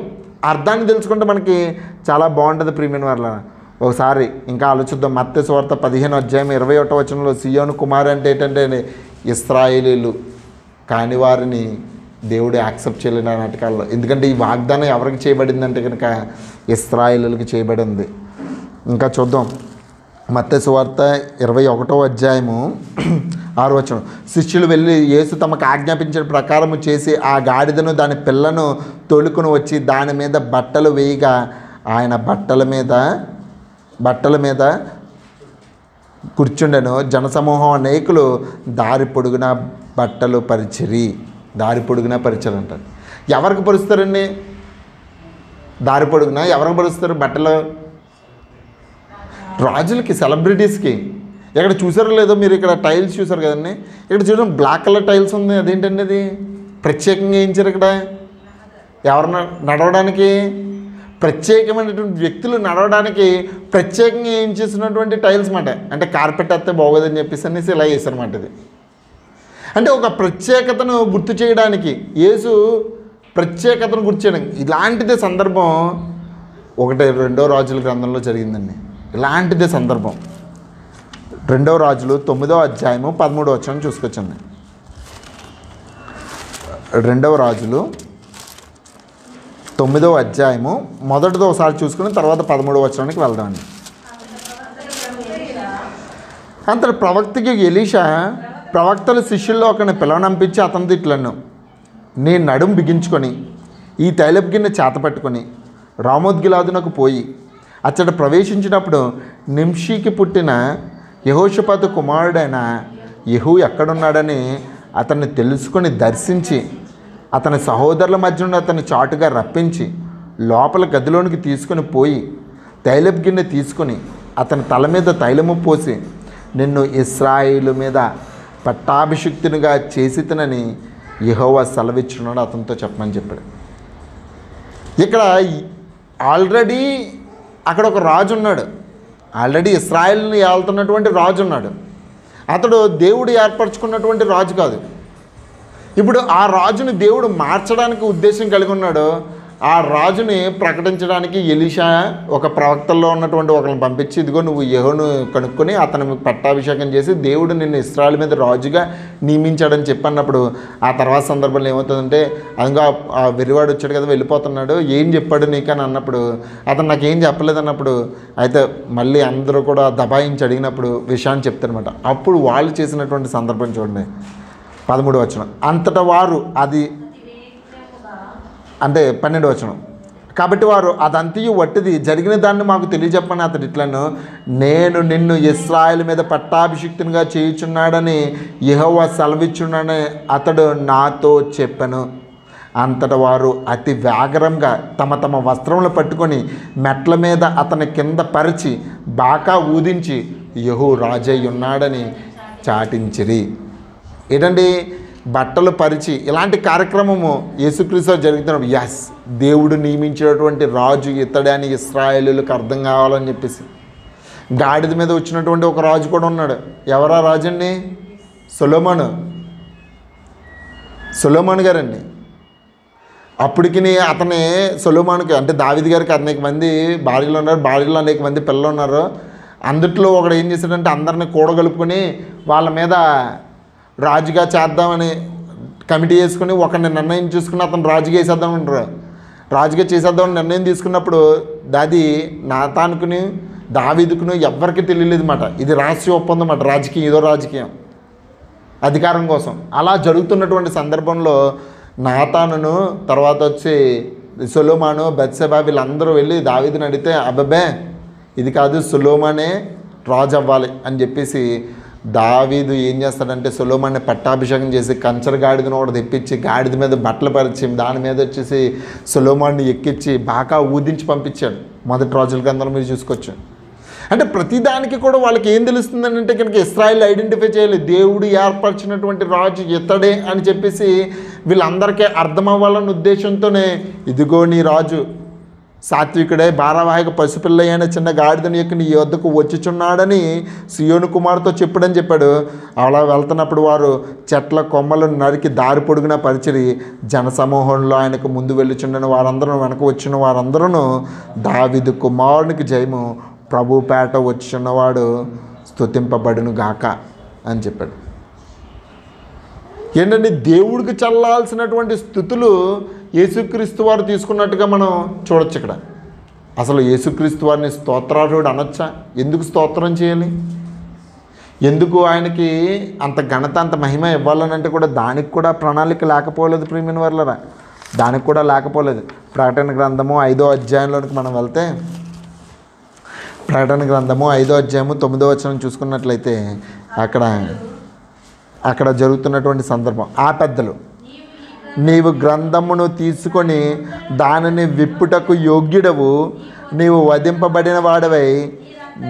అర్థాన్ని తెలుసుకుంటే మనకి చాలా బాగుంటుంది ప్రియమైన వాళ్ళరా. ఒకసారి ఇంకా ఆలోచిద్దాం. మత్తయి సువార్త 15:21 సియోను కుమారు అంటే ఏంటంటే ఇశ్రాయేలీలు కాని వారిని దేవుడు యాక్సెప్ట్ చేయలేని నాటకాల్లో. ఎందుకంటే ఈ వాగ్దానం ఎవరికి చేయబడిందంటే కనుక ఇశ్రాయేలీలకు చేయబడింది. ఇంకా చూద్దాం. మత్తయి సువార్త 21:6 శిష్యులు వెళ్ళి యేసు తమకు ఆజ్ఞాపించిన ప్రకారము చేసి ఆ గాడిదను దాని పిల్లను తోలుకొని వచ్చి దాని మీద బట్టలు వేయగా ఆయన బట్టల మీద కూర్చుండెను. జనసమూహం అనేకులు దారి పొడుగున బట్టలు పరిచిరి. దారి పొడుగున పరిచయం అంటారు. ఎవరికి పరుస్తారండి? దారి పొడుగున ఎవరికి పరుస్తారు బట్టలు? రాజులకి, సెలబ్రిటీస్కి. ఇక్కడ చూసారో లేదో మీరు, ఇక్కడ టైల్స్ చూసారు కదండి. ఇక్కడ చూడండి, బ్లాక్ కలర్ టైల్స్ ఉంది. అదేంటండి? అది ప్రత్యేకంగా వేయించారు. ఇక్కడ ఎవరన్నా నడవడానికి, ప్రత్యేకమైనటువంటి వ్యక్తులు నడవడానికి ప్రత్యేకంగా ఏం చేసినటువంటి టైల్స్ మాట. అంటే కార్పెట్ వస్తే బాగోదని చెప్పేసి అనేసి ఇలా వేసారన్నమాట. ఇది అంటే ఒక ప్రత్యేకతను గుర్తు చేయడానికి, యేసు ప్రత్యేకతను గుర్తు చేయడానికి. ఇలాంటిదే సందర్భం 2 రాజుల గ్రంథంలో జరిగిందండి. ఇలాంటిదే సందర్భం 2 రాజులు 9:13 చూసుకొచ్చింది. 2 రాజులు 9 మొదటిదో ఒకసారి చూసుకుని తర్వాత 13 వెళ్దామండి. అంతటి ప్రవక్తకి ఎలీషా ప్రవక్తల శిష్యుల్లో ఒకరిని పిలవనంపించి అతనితో ఇట్లను, నీ నడుం బిగించుకొని ఈ తైలపు గిన్నె చేత పట్టుకొని రామోద్గిలాదునకు పోయి అచ్చట ప్రవేశించినప్పుడు నింషీకి పుట్టిన యెహోషాపాతు కుమారుడైన యెహూ ఎక్కడున్నాడని అతన్ని తెలుసుకొని దర్శించి అతని సహోదరుల మధ్య నుండి అతన్ని చాటుగా రప్పించి లోపల గదిలోనికి తీసుకొని పోయి తైలపు గిన్నె తీసుకొని అతని తల మీద తైలము పోసి, నిన్ను ఇశ్రాయేలు మీద పట్టాభిషిక్తునిగా చేసితనని యెహోవా సెలవిచ్చున్నాడు అతనితో చెప్పమని చెప్పాడు. ఇక్కడ ఆల్రెడీ అక్కడ ఒక రాజు ఉన్నాడు. ఆల్రెడీ ఇశ్రాయేలుని ఏలుతున్నటువంటి రాజు ఉన్నాడు. అతడు దేవుడు ఏర్పరచుకున్నటువంటి రాజు కాదు. ఇప్పుడు ఆ రాజుని దేవుడు మార్చడానికి ఉద్దేశం కలిగి ఉన్నాడు. ఆ రాజుని ప్రకటించడానికి ఎలీషా ఒక ప్రవక్తల్లో ఉన్నటువంటి ఒకరిని పంపించి, ఇదిగో నువ్వు యెహోను కనుక్కొని అతను పట్టాభిషేకం చేసి దేవుడు నిన్ను ఇశ్రాయేలు మీద రాజుగా నియమించాడని చెప్పన్నప్పుడు, ఆ తర్వాత సందర్భంలో ఏమవుతుందంటే, అదిగో ఆ వెర్రివాడు వచ్చాడు కదా, వెళ్ళిపోతున్నాడు, ఏం చెప్పాడు నీకు అని అన్నప్పుడు, అతను నాకేం చెప్పలేదు అన్నప్పుడు, అయితే మళ్ళీ అందరూ కూడా దబాయించి అడిగినప్పుడు విషయాన్ని చెప్తారనమాట. అప్పుడు వాళ్ళు చేసినటువంటి సందర్భం చూడండి, 13వ వచనం. అంతటా వారు అది అంటే 12వ వచనం. కాబట్టి వారు అదంతయు వట్టిది, జరిగిన దాన్ని మాకు తెలియజెప్పని అతడు ఇట్లను, నేను నిన్ను ఇశ్రాయేలు మీద పట్టాభిషిక్తునిగా చేయుచున్నాడని యెహోవా సెలవిచ్చున్నాడని అతడు నాతో చెప్పెను. అంతటా వారు అతి వేగరంగా తమ తమ వస్త్రములు పట్టుకొని మెట్ల మీద అతని కింద పరిచి బాకా ఊదించి యెహూ రాజై ఉన్నాడని చాటించిరి. ఏంటండి, బట్టలు పరిచి ఇలాంటి కార్యక్రమము యేసుక్రీస్తు జరుగుతున్నప్పుడు, ఎస్ దేవుడు నియమించినటువంటి రాజు ఇతడే అని ఇశ్రాయేలులకు అర్థం కావాలని చెప్పేసి, గాడిద మీద వచ్చినటువంటి ఒక రాజు కూడా ఉన్నాడు. ఎవరా రాజు అండి? సొలొమోను గారండి. అప్పటికి అతని సొలొమోనుకి అంటే దావీదు గారికి అనేక మంది భార్యలు ఉన్నారు, భార్యలు అనేక మంది పిల్లలు ఉన్నారు. అందుట్లో ఒకడు ఏం చేశాడంటే అందరిని కూడగలుపుకొని వాళ్ళ మీద రాజుగా చేద్దామని కమిటీ వేసుకుని ఒకరిని నిర్ణయం చూసుకుని అతను రాజుగా వేసేద్దామంటారు. రాజుగా చేసేద్దామని నిర్ణయం తీసుకున్నప్పుడు అది నాతానుకుని దావీదుకును ఎవ్వరికి తెలియలేదు మాట. ఇది రహస్య ఒప్పందం మాట, రాజకీయం, ఏదో రాజకీయం అధికారం కోసం. అలా జరుగుతున్నటువంటి సందర్భంలో నాతానును తర్వాత వచ్చి సొలొమోను బత్షెబా వీళ్ళందరూ వెళ్ళి దావీదుని అడిగితే, అబ్బబ్బే ఇది కాదు, సొలొమోనే రాజు అవ్వాలి అని చెప్పేసి దావీదు ఏం చేస్తాడంటే సొలొమోన్ని పట్టాభిషేకం చేసి కంచర గాడిదను ఒకటి తెప్పించి గాడిద మీద బట్టలు పరిచి దాని మీద వచ్చేసి సొలొమోన్ని ఎక్కించి బాగా ఊదించి పంపించాడు. మొదటి రాజుల గ్రంథంలో మీరు చూసుకోవచ్చు. అంటే ప్రతిదానికి కూడా వాళ్ళకి ఏం తెలుస్తుందని అంటే కనుక ఇశ్రాయేల్ ఐడెంటిఫై చేయాలి, దేవుడు ఏర్పరిచినటువంటి రాజు ఇతడే అని చెప్పేసి వీళ్ళందరికీ అర్థమవ్వాలన్న ఉద్దేశంతోనే ఇదిగో నీ రాజు సాత్వికుడే భారవాహిక పసిపిల్ల అయిన చిన్న గాడిదని యొక్క నీ యొద్దకు వచ్చుచున్నాడని సియోను కుమారుతో చెప్పుడని చెప్పాడు. అలా వెళ్తున్నప్పుడు వారు చెట్ల కొమ్మలను నరికి దారి పొడుగున పరిచిరి. జనసమూహంలో ఆయనకు ముందు వెళ్ళుచుండని వారందరూ వెనక వచ్చిన వారందరూ దావీదు కుమారునికి జయము, ప్రభుపేట వచ్చుచున్నవాడు స్తుతింపబడును గాక అని చెప్పాడు. ఏంటంటే దేవుడికి చల్లాల్సినటువంటి స్థుతులు యేసుక్రీస్తు వారు తీసుకున్నట్టుగా మనం చూడొచ్చు ఇక్కడ. అసలు యేసుక్రీస్తు వారిని స్తోత్రార్హుడు అనొచ్చా? ఎందుకు స్తోత్రం చేయాలి? ఎందుకు ఆయనకి అంత ఘనత అంత మహిమ ఇవ్వాలని అంటే కూడా దానికి కూడా ప్రణాళిక లేకపోలేదు ప్రియమైన వారలారా, దానికి కూడా లేకపోలేదు. ప్రకటన గ్రంథము 5వ అధ్యాయంలోనికి మనం వెళ్తే, ప్రకటన గ్రంథము 5వ అధ్యాయము 9వ వచనం చూసుకున్నట్లయితే అక్కడ జరుగుతున్నటువంటి సందర్భం, ఆ పెద్దలు, నీవు గ్రంథమును తీసుకొని దానిని విప్పుటకు యోగ్యుడవు, నీవు వధింపబడిన వాడవై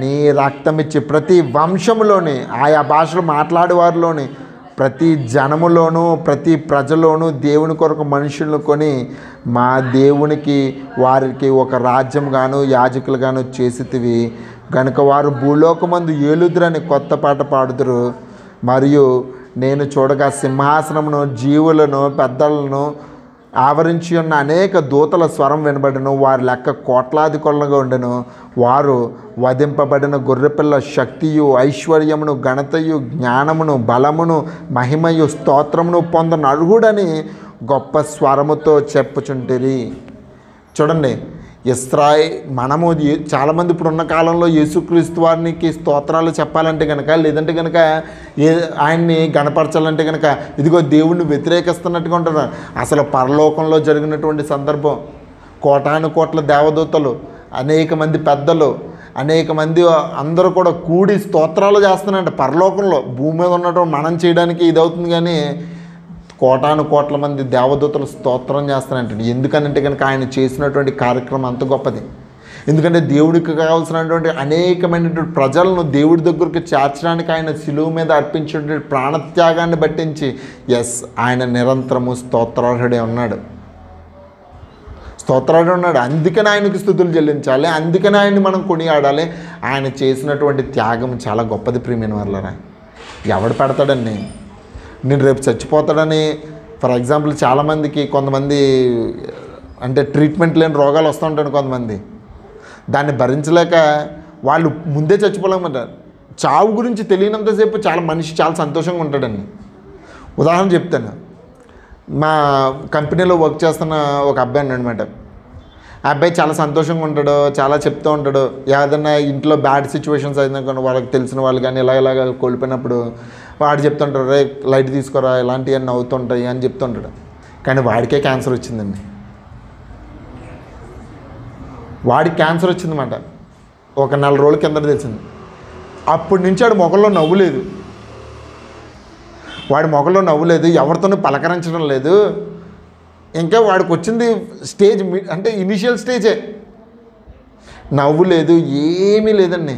నీ రక్తమిచ్చి ప్రతి వంశములోని ఆయా భాషలు మాట్లాడేవారిలోని ప్రతి జనములోనూ ప్రతి ప్రజలోనూ దేవుని కొరకు మనుషులను కొని మా దేవునికి వారికి ఒక రాజ్యంగాను యాజకులుగాను చేసితివి గనుక వారు భూలోకమందు ఏలుదురని కొత్త పాట పాడుదురు. మరియు నేను చూడగా సింహాసనమును జీవులను పెద్దలను ఆవరించి ఉన్న అనేక దూతల స్వరం వినబడను. వారి లెక్క కోట్లాది కొల్లగా ఉండెను. వారు వధింపబడిన గొర్రెపిల్ల శక్తియు ఐశ్వర్యమును ఘనతయు జ్ఞానమును బలమును మహిమయు స్తోత్రమును పొందను అర్హుడని గొప్ప స్వరముతో చెప్పుచుంటిరి. చూడండి, మనము చాలామంది ఇప్పుడున్న కాలంలో యేసుక్రీస్తు వారికి స్తోత్రాలు చెప్పాలంటే కనుక, లేదంటే కనుక ఆయన్ని గణపరచాలంటే కనుక ఇదిగో దేవుణ్ణి వ్యతిరేకిస్తున్నట్టుగా ఉంటున్నారు. అసలు పరలోకంలో జరిగినటువంటి సందర్భం, కోటాను కోట్ల దేవదూతలు, అనేక మంది పెద్దలు, అనేక మంది అందరూ కూడా కూడి స్తోత్రాలు చేస్తున్నారంట పరలోకంలో. భూమి మీద ఉన్నటువంటి మనం చేయడానికి ఇది అవుతుంది, కానీ కోటాను కోట్ల మంది దేవదూతలు స్తోత్రం చేస్తానంటే. ఎందుకనంటే కనుక ఆయన చేసినటువంటి కార్యక్రమం అంత గొప్పది. ఎందుకంటే దేవుడికి కావాల్సినటువంటి అనేకమైనటువంటి ప్రజలను దేవుడి దగ్గరికి చేర్చడానికి ఆయన శిలువ మీద అర్పించినటువంటి ప్రాణత్యాగాన్ని బట్టించి ఆయన నిరంతరము స్తోత్రార్హుడే ఉన్నాడు. అందుకని ఆయనకు స్తుతులు చెల్లించాలి, అందుకని ఆయన్ని మనం కొనియాడాలి. ఆయన చేసినటువంటి త్యాగం చాలా గొప్పది ప్రియమైన వాళ్ళరా. ఎవడు పెడతాడండి? నేను రేపు చచ్చిపోతాడని, ఫర్ ఎగ్జాంపుల్ చాలామందికి కొంతమంది అంటే ట్రీట్మెంట్ లేని రోగాలు వస్తూ ఉంటాయి కొంతమంది. దాన్ని భరించలేక వాళ్ళు ముందే చచ్చిపోలేమంటారు. చావు గురించి తెలియనంతసేపు మనిషి చాలా సంతోషంగా ఉంటాడండి. ఉదాహరణ చెప్తాను. మా కంపెనీలో వర్క్ చేస్తున్న ఒక అబ్బాయి అనమాట. ఆ అబ్బాయి చాలా సంతోషంగా ఉంటాడు, చాలా చెప్తూ ఉంటాడు. ఏదైనా ఇంట్లో బ్యాడ్ సిచ్యువేషన్స్ అయినా వాళ్ళకి తెలిసిన వాళ్ళు కానీ ఇలాగ కోల్పోయినప్పుడు వాడు చెప్తుంటాడు, రే లైట్ తీసుకోరా, ఇలాంటివన్నీ అవుతుంటాయి అని చెప్తుంటాడు. కానీ వాడికే క్యాన్సర్ వచ్చిందండి. వాడికి క్యాన్సర్ వచ్చిందన్నమాట. ఒక 4 రోజుల కింద తెలిసింది. అప్పటి నుంచి వాడి మొఖంలో నవ్వు లేదు. ఎవరితోనూ పలకరించడం లేదు. ఇంకా వాడికి వచ్చింది స్టేజ్, అంటే ఇనిషియల్ స్టేజే. నవ్వు లేదు, ఏమీ లేదండి.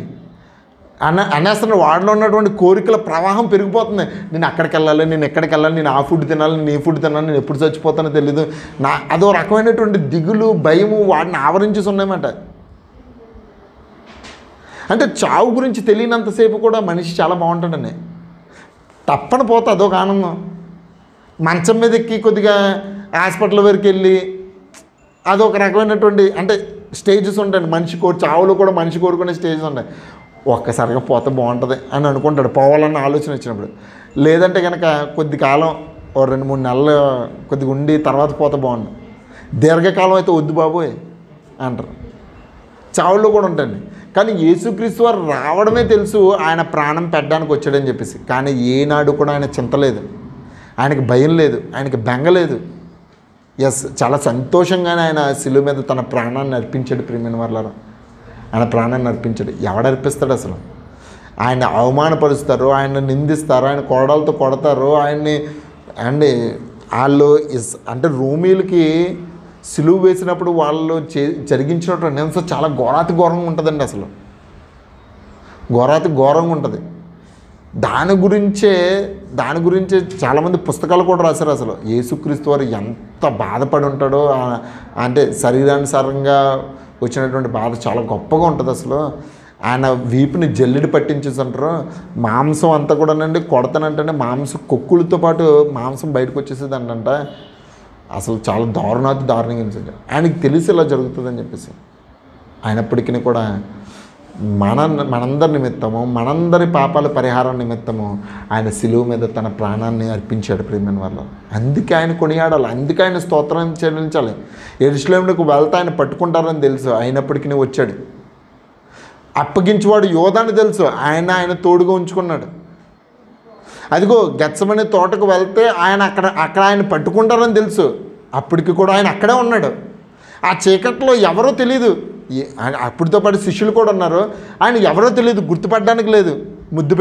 అనేస్తున్న వాడిలో ఉన్నటువంటి కోరికల ప్రవాహం పెరిగిపోతుంది. నేను అక్కడికి వెళ్ళాలి, నేను ఎక్కడికి వెళ్ళాలి, నేను ఆ ఫుడ్ తినాలి, నేను ఈ ఫుడ్ తినాలి, నేను ఎప్పుడు చచ్చిపోతానో తెలీదు. అదో రకమైనటువంటి దిగులు, భయము వాడిని ఆవరించేసి ఉన్నాయన్నమాట. అంటే చావు గురించి తెలియనంతసేపు కూడా మనిషి చాలా బాగుంటాడండి. తప్పన పోతే అదొక ఆనందం. మంచం మీద ఎక్కి కొద్దిగా హాస్పిటల్ వరకు వెళ్ళి అదొక రకమైనటువంటి అంటే స్టేజెస్ ఉంటాయండి. చావులో కూడా మనిషి కోరుకునే స్టేజెస్ ఉంటాయి. ఒక్కసారిగా పోతే బాగుంటుంది అని అనుకుంటాడు, పోవాలన్న ఆలోచన వచ్చినప్పుడు. లేదంటే కనుక కొద్ది కాలం 2-3 నెలలు కొద్దిగా ఉండి తర్వాత పోతే బాగుండు. దీర్ఘకాలం అయితే వద్దు బాబోయ్ అంటారు. చావుల్లో కూడా ఉంటాయండి. కానీ యేసుక్రీస్తు వారు రావడమే తెలుసు ఆయన ప్రాణం పెట్టడానికి వచ్చాడని చెప్పేసి. కానీ ఏనాడు కూడా ఆయన చింతలేదు, ఆయనకి భయం లేదు, ఆయనకి బెంగ లేదు. చాలా సంతోషంగానే ఆయన శిలువ మీద తన ప్రాణాన్ని అర్పించాడు. ప్రియమైన వాళ్ళారా, ఆయన ప్రాణాన్ని అర్పించాడు. ఎవడు అర్పిస్తాడు అసలు? ఆయన అవమానపరుస్తారు, ఆయన నిందిస్తారు, ఆయన కోడలతో కొడతారు ఆయన్ని. అండ్ వాళ్ళు అంటే రోమీలకి సిలువ వేసినప్పుడు వాళ్ళు జరిగించినటువంటి హింస చాలా ఘోరంగా ఉంటుందండి. అసలు ఘోరంగా ఉంటుంది. దాని గురించే చాలామంది పుస్తకాలు కూడా రాశారు. అసలు యేసుక్రీస్తు వారు ఎంత బాధపడి ఉంటాడో, అంటే శరీరానుసారంగా వచ్చినటువంటి బాధ చాలా గొప్పగా ఉంటుంది. అసలు ఆయన వీపుని జల్లెడి పట్టించేసి అంటారు. మాంసం అంతా కూడానండి కొడతానంటే మాంసం కొక్కులతో పాటు మాంసం బయటకు వచ్చేసేది అంట. అసలు చాలా దారుణంగా అనిపించింది. ఆయనకి తెలిసి ఇలా జరుగుతుందని చెప్పేసి. అయినప్పటికీ కూడా మనందరి నిమిత్తము, మనందరి పాపాల పరిహారం నిమిత్తము ఆయన శిలువ మీద తన ప్రాణాన్ని అర్పించాడు. ప్రియమైన వాళ్ళ అందుకే ఆయన కొనియాడాలి, అందుకే ఆయన స్తోత్రం చెల్లించాలి. యెరూషలేముకు వెళ్తే ఆయన పట్టుకుంటారని తెలుసు, అయినప్పటికీ వచ్చాడు. అప్పగించేవాడు యోధాని తెలుసు, ఆయన తోడుగా ఉంచుకున్నాడు. అదిగో గెత్సెమనే తోటకు వెళ్తే అక్కడ ఆయన పట్టుకుంటారని తెలుసు, అప్పటికి కూడా ఆయన అక్కడే ఉన్నాడు. ఆ చీకట్లో ఎవరో తెలియదు. అప్పటితో పాటు శిష్యులు కూడా ఉన్నారు. ఆయన ఎవరో తెలియదు, గుర్తుపడడానికి లేదు. ముద్దు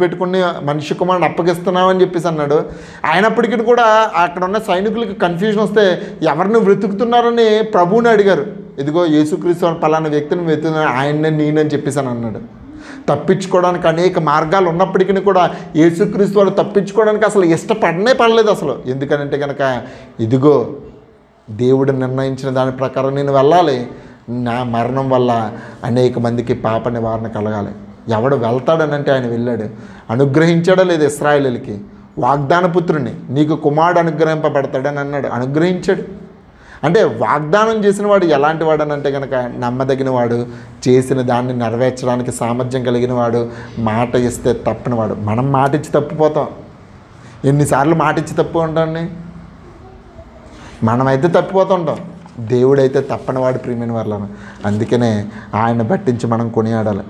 పెట్టుకుని మనిషి కుమారుని అప్పగిస్తున్నామని చెప్పేసి అన్నాడు. అయినప్పటికీ కూడా అక్కడ ఉన్న సైనికులకి కన్ఫ్యూజన్ వస్తే ఎవరిని వెతుకుతున్నారని ప్రభువుని అడిగారు. ఇదిగో యేసుక్రీస్తు పలానా వ్యక్తిని వెతుకుతున్నా, ఆయన్నే నేనని చెప్పేసి అన్నాడు. తప్పించుకోవడానికి అనేక మార్గాలు ఉన్నప్పటికీ కూడా యేసుక్రీస్తు వారు తప్పించుకోవడానికి అసలు పడలేదు అసలు. ఎందుకనంటే కనుక ఇదిగో దేవుడు నిర్ణయించిన దాని ప్రకారం నేను వెళ్ళాలి, నా మరణం వల్ల అనేక మందికి పాప నివారణ కలగాలి. ఎవడు వెళ్తాడనంటే ఆయన వెళ్ళాడు. అనుగ్రహించాడో లేదు ఇశ్రాయేలుకి, వాగ్దాన పుత్రుని నీకు కుమారుడు అనుగ్రహింపబడతాడని అన్నాడు. అనుగ్రహించాడు. అంటే వాగ్దానం చేసిన వాడు ఎలాంటి వాడు అని అంటే కనుక నమ్మదగిన వాడు, చేసిన దాన్ని నెరవేర్చడానికి సామర్థ్యం కలిగిన వాడు, మాట ఇస్తే తప్పనివాడు. మనం మాట ఇచ్చి తప్పిపోతాం. ఎన్నిసార్లు మాట ఇచ్చి తప్పు ఉంటాండి. మనమైతే తప్పిపోతుంటాం, దేవుడైతే తప్పనివాడు. ప్రియమైన వాళ్ళను అందుకనే ఆయన పట్టించి మనం కొనియాడాలి.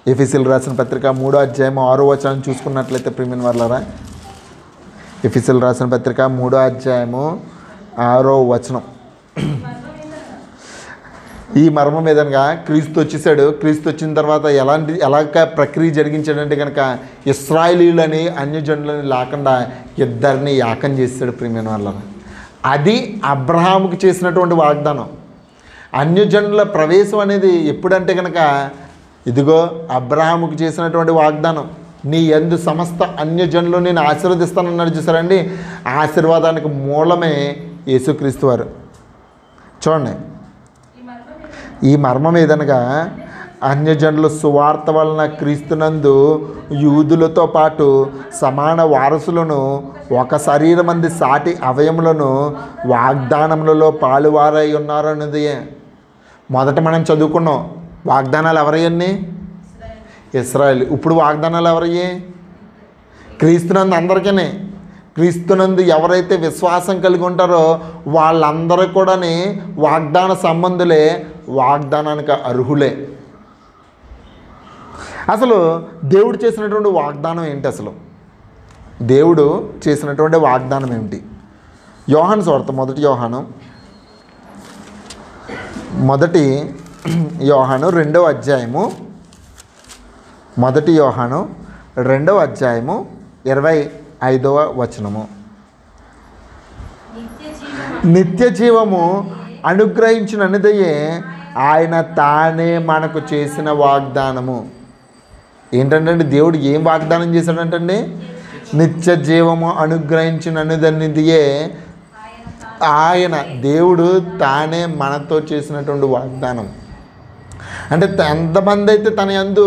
ఎఫెసీయులకు రాసిన పత్రిక 3వ అధ్యాయం 6వ వచనం చూసుకున్నట్లయితే ప్రియమైన వాళ్ళారా, ఎఫెసీయులకు రాసిన పత్రిక 3వ అధ్యాయము 6వ వచనం. ఈ మర్మం ఏదనగా క్రీస్తు వచ్చేసాడు. క్రీస్తు వచ్చిన తర్వాత ఎలాగ ప్రక్రియ జరిగించాడంటే కనుక ఇశ్రాయేలీయులని అన్యజనులని లేకుండా ఇద్దరిని ఏకం చేశాడు. ప్రియమైన వాళ్ళ అది అబ్రహాముకు చేసినటువంటి వాగ్దానం. అన్యజనుల ప్రవేశం అనేది ఎప్పుడంటే కనుక ఇదిగో అబ్రహాముకు చేసినటువంటి వాగ్దానం. నీ యందు సమస్త అన్యజనులు నేను ఆశీర్వదిస్తానన్నాడు చూసారండి. ఆశీర్వాదానికి మూలమే యేసుక్రీస్తు వారు. చూడండి, ఈ మర్మం ఏదనగా అన్యజనుల సువార్త వలన క్రీస్తునందు యూదులతో పాటు సమాన వారసులను, ఒక శరీరమంది సాటి అవయములను వాగ్దానములలో పాలువారై ఉన్నారన్నది. మొదట మనం చదువుకున్నాం వాగ్దానాలు ఎవరయ్యన్ని? ఇశ్రాయేల్. ఇప్పుడు వాగ్దానాలు ఎవరయ్యే? క్రీస్తునందు అందరికీ. క్రీస్తునందు ఎవరైతే విశ్వాసం కలిగి ఉంటారో వాళ్ళందరూ కూడా వాగ్దాన సంబంధులే, వాగ్దానానికి అర్హులే. అసలు దేవుడు చేసినటువంటి వాగ్దానం ఏంటి? అసలు దేవుడు చేసినటువంటి వాగ్దానం ఏమిటి? యోహాను సువార్త మొదటి యోహాను 2వ అధ్యాయము 25వ వచనము. నిత్య జీవము అనుగ్రహించిననిదయే ఆయన తానే మనకు చేసిన వాగ్దానము. ఏంటంటే దేవుడు ఏం వాగ్దానం చేశాడంటండి? నిత్య జీవము అనుగ్రహించిననిదనిదియే ఆయన దేవుడు తానే మనతో చేసినటువంటి వాగ్దానం. అంటే ఎంతమంది అయితే తన యందు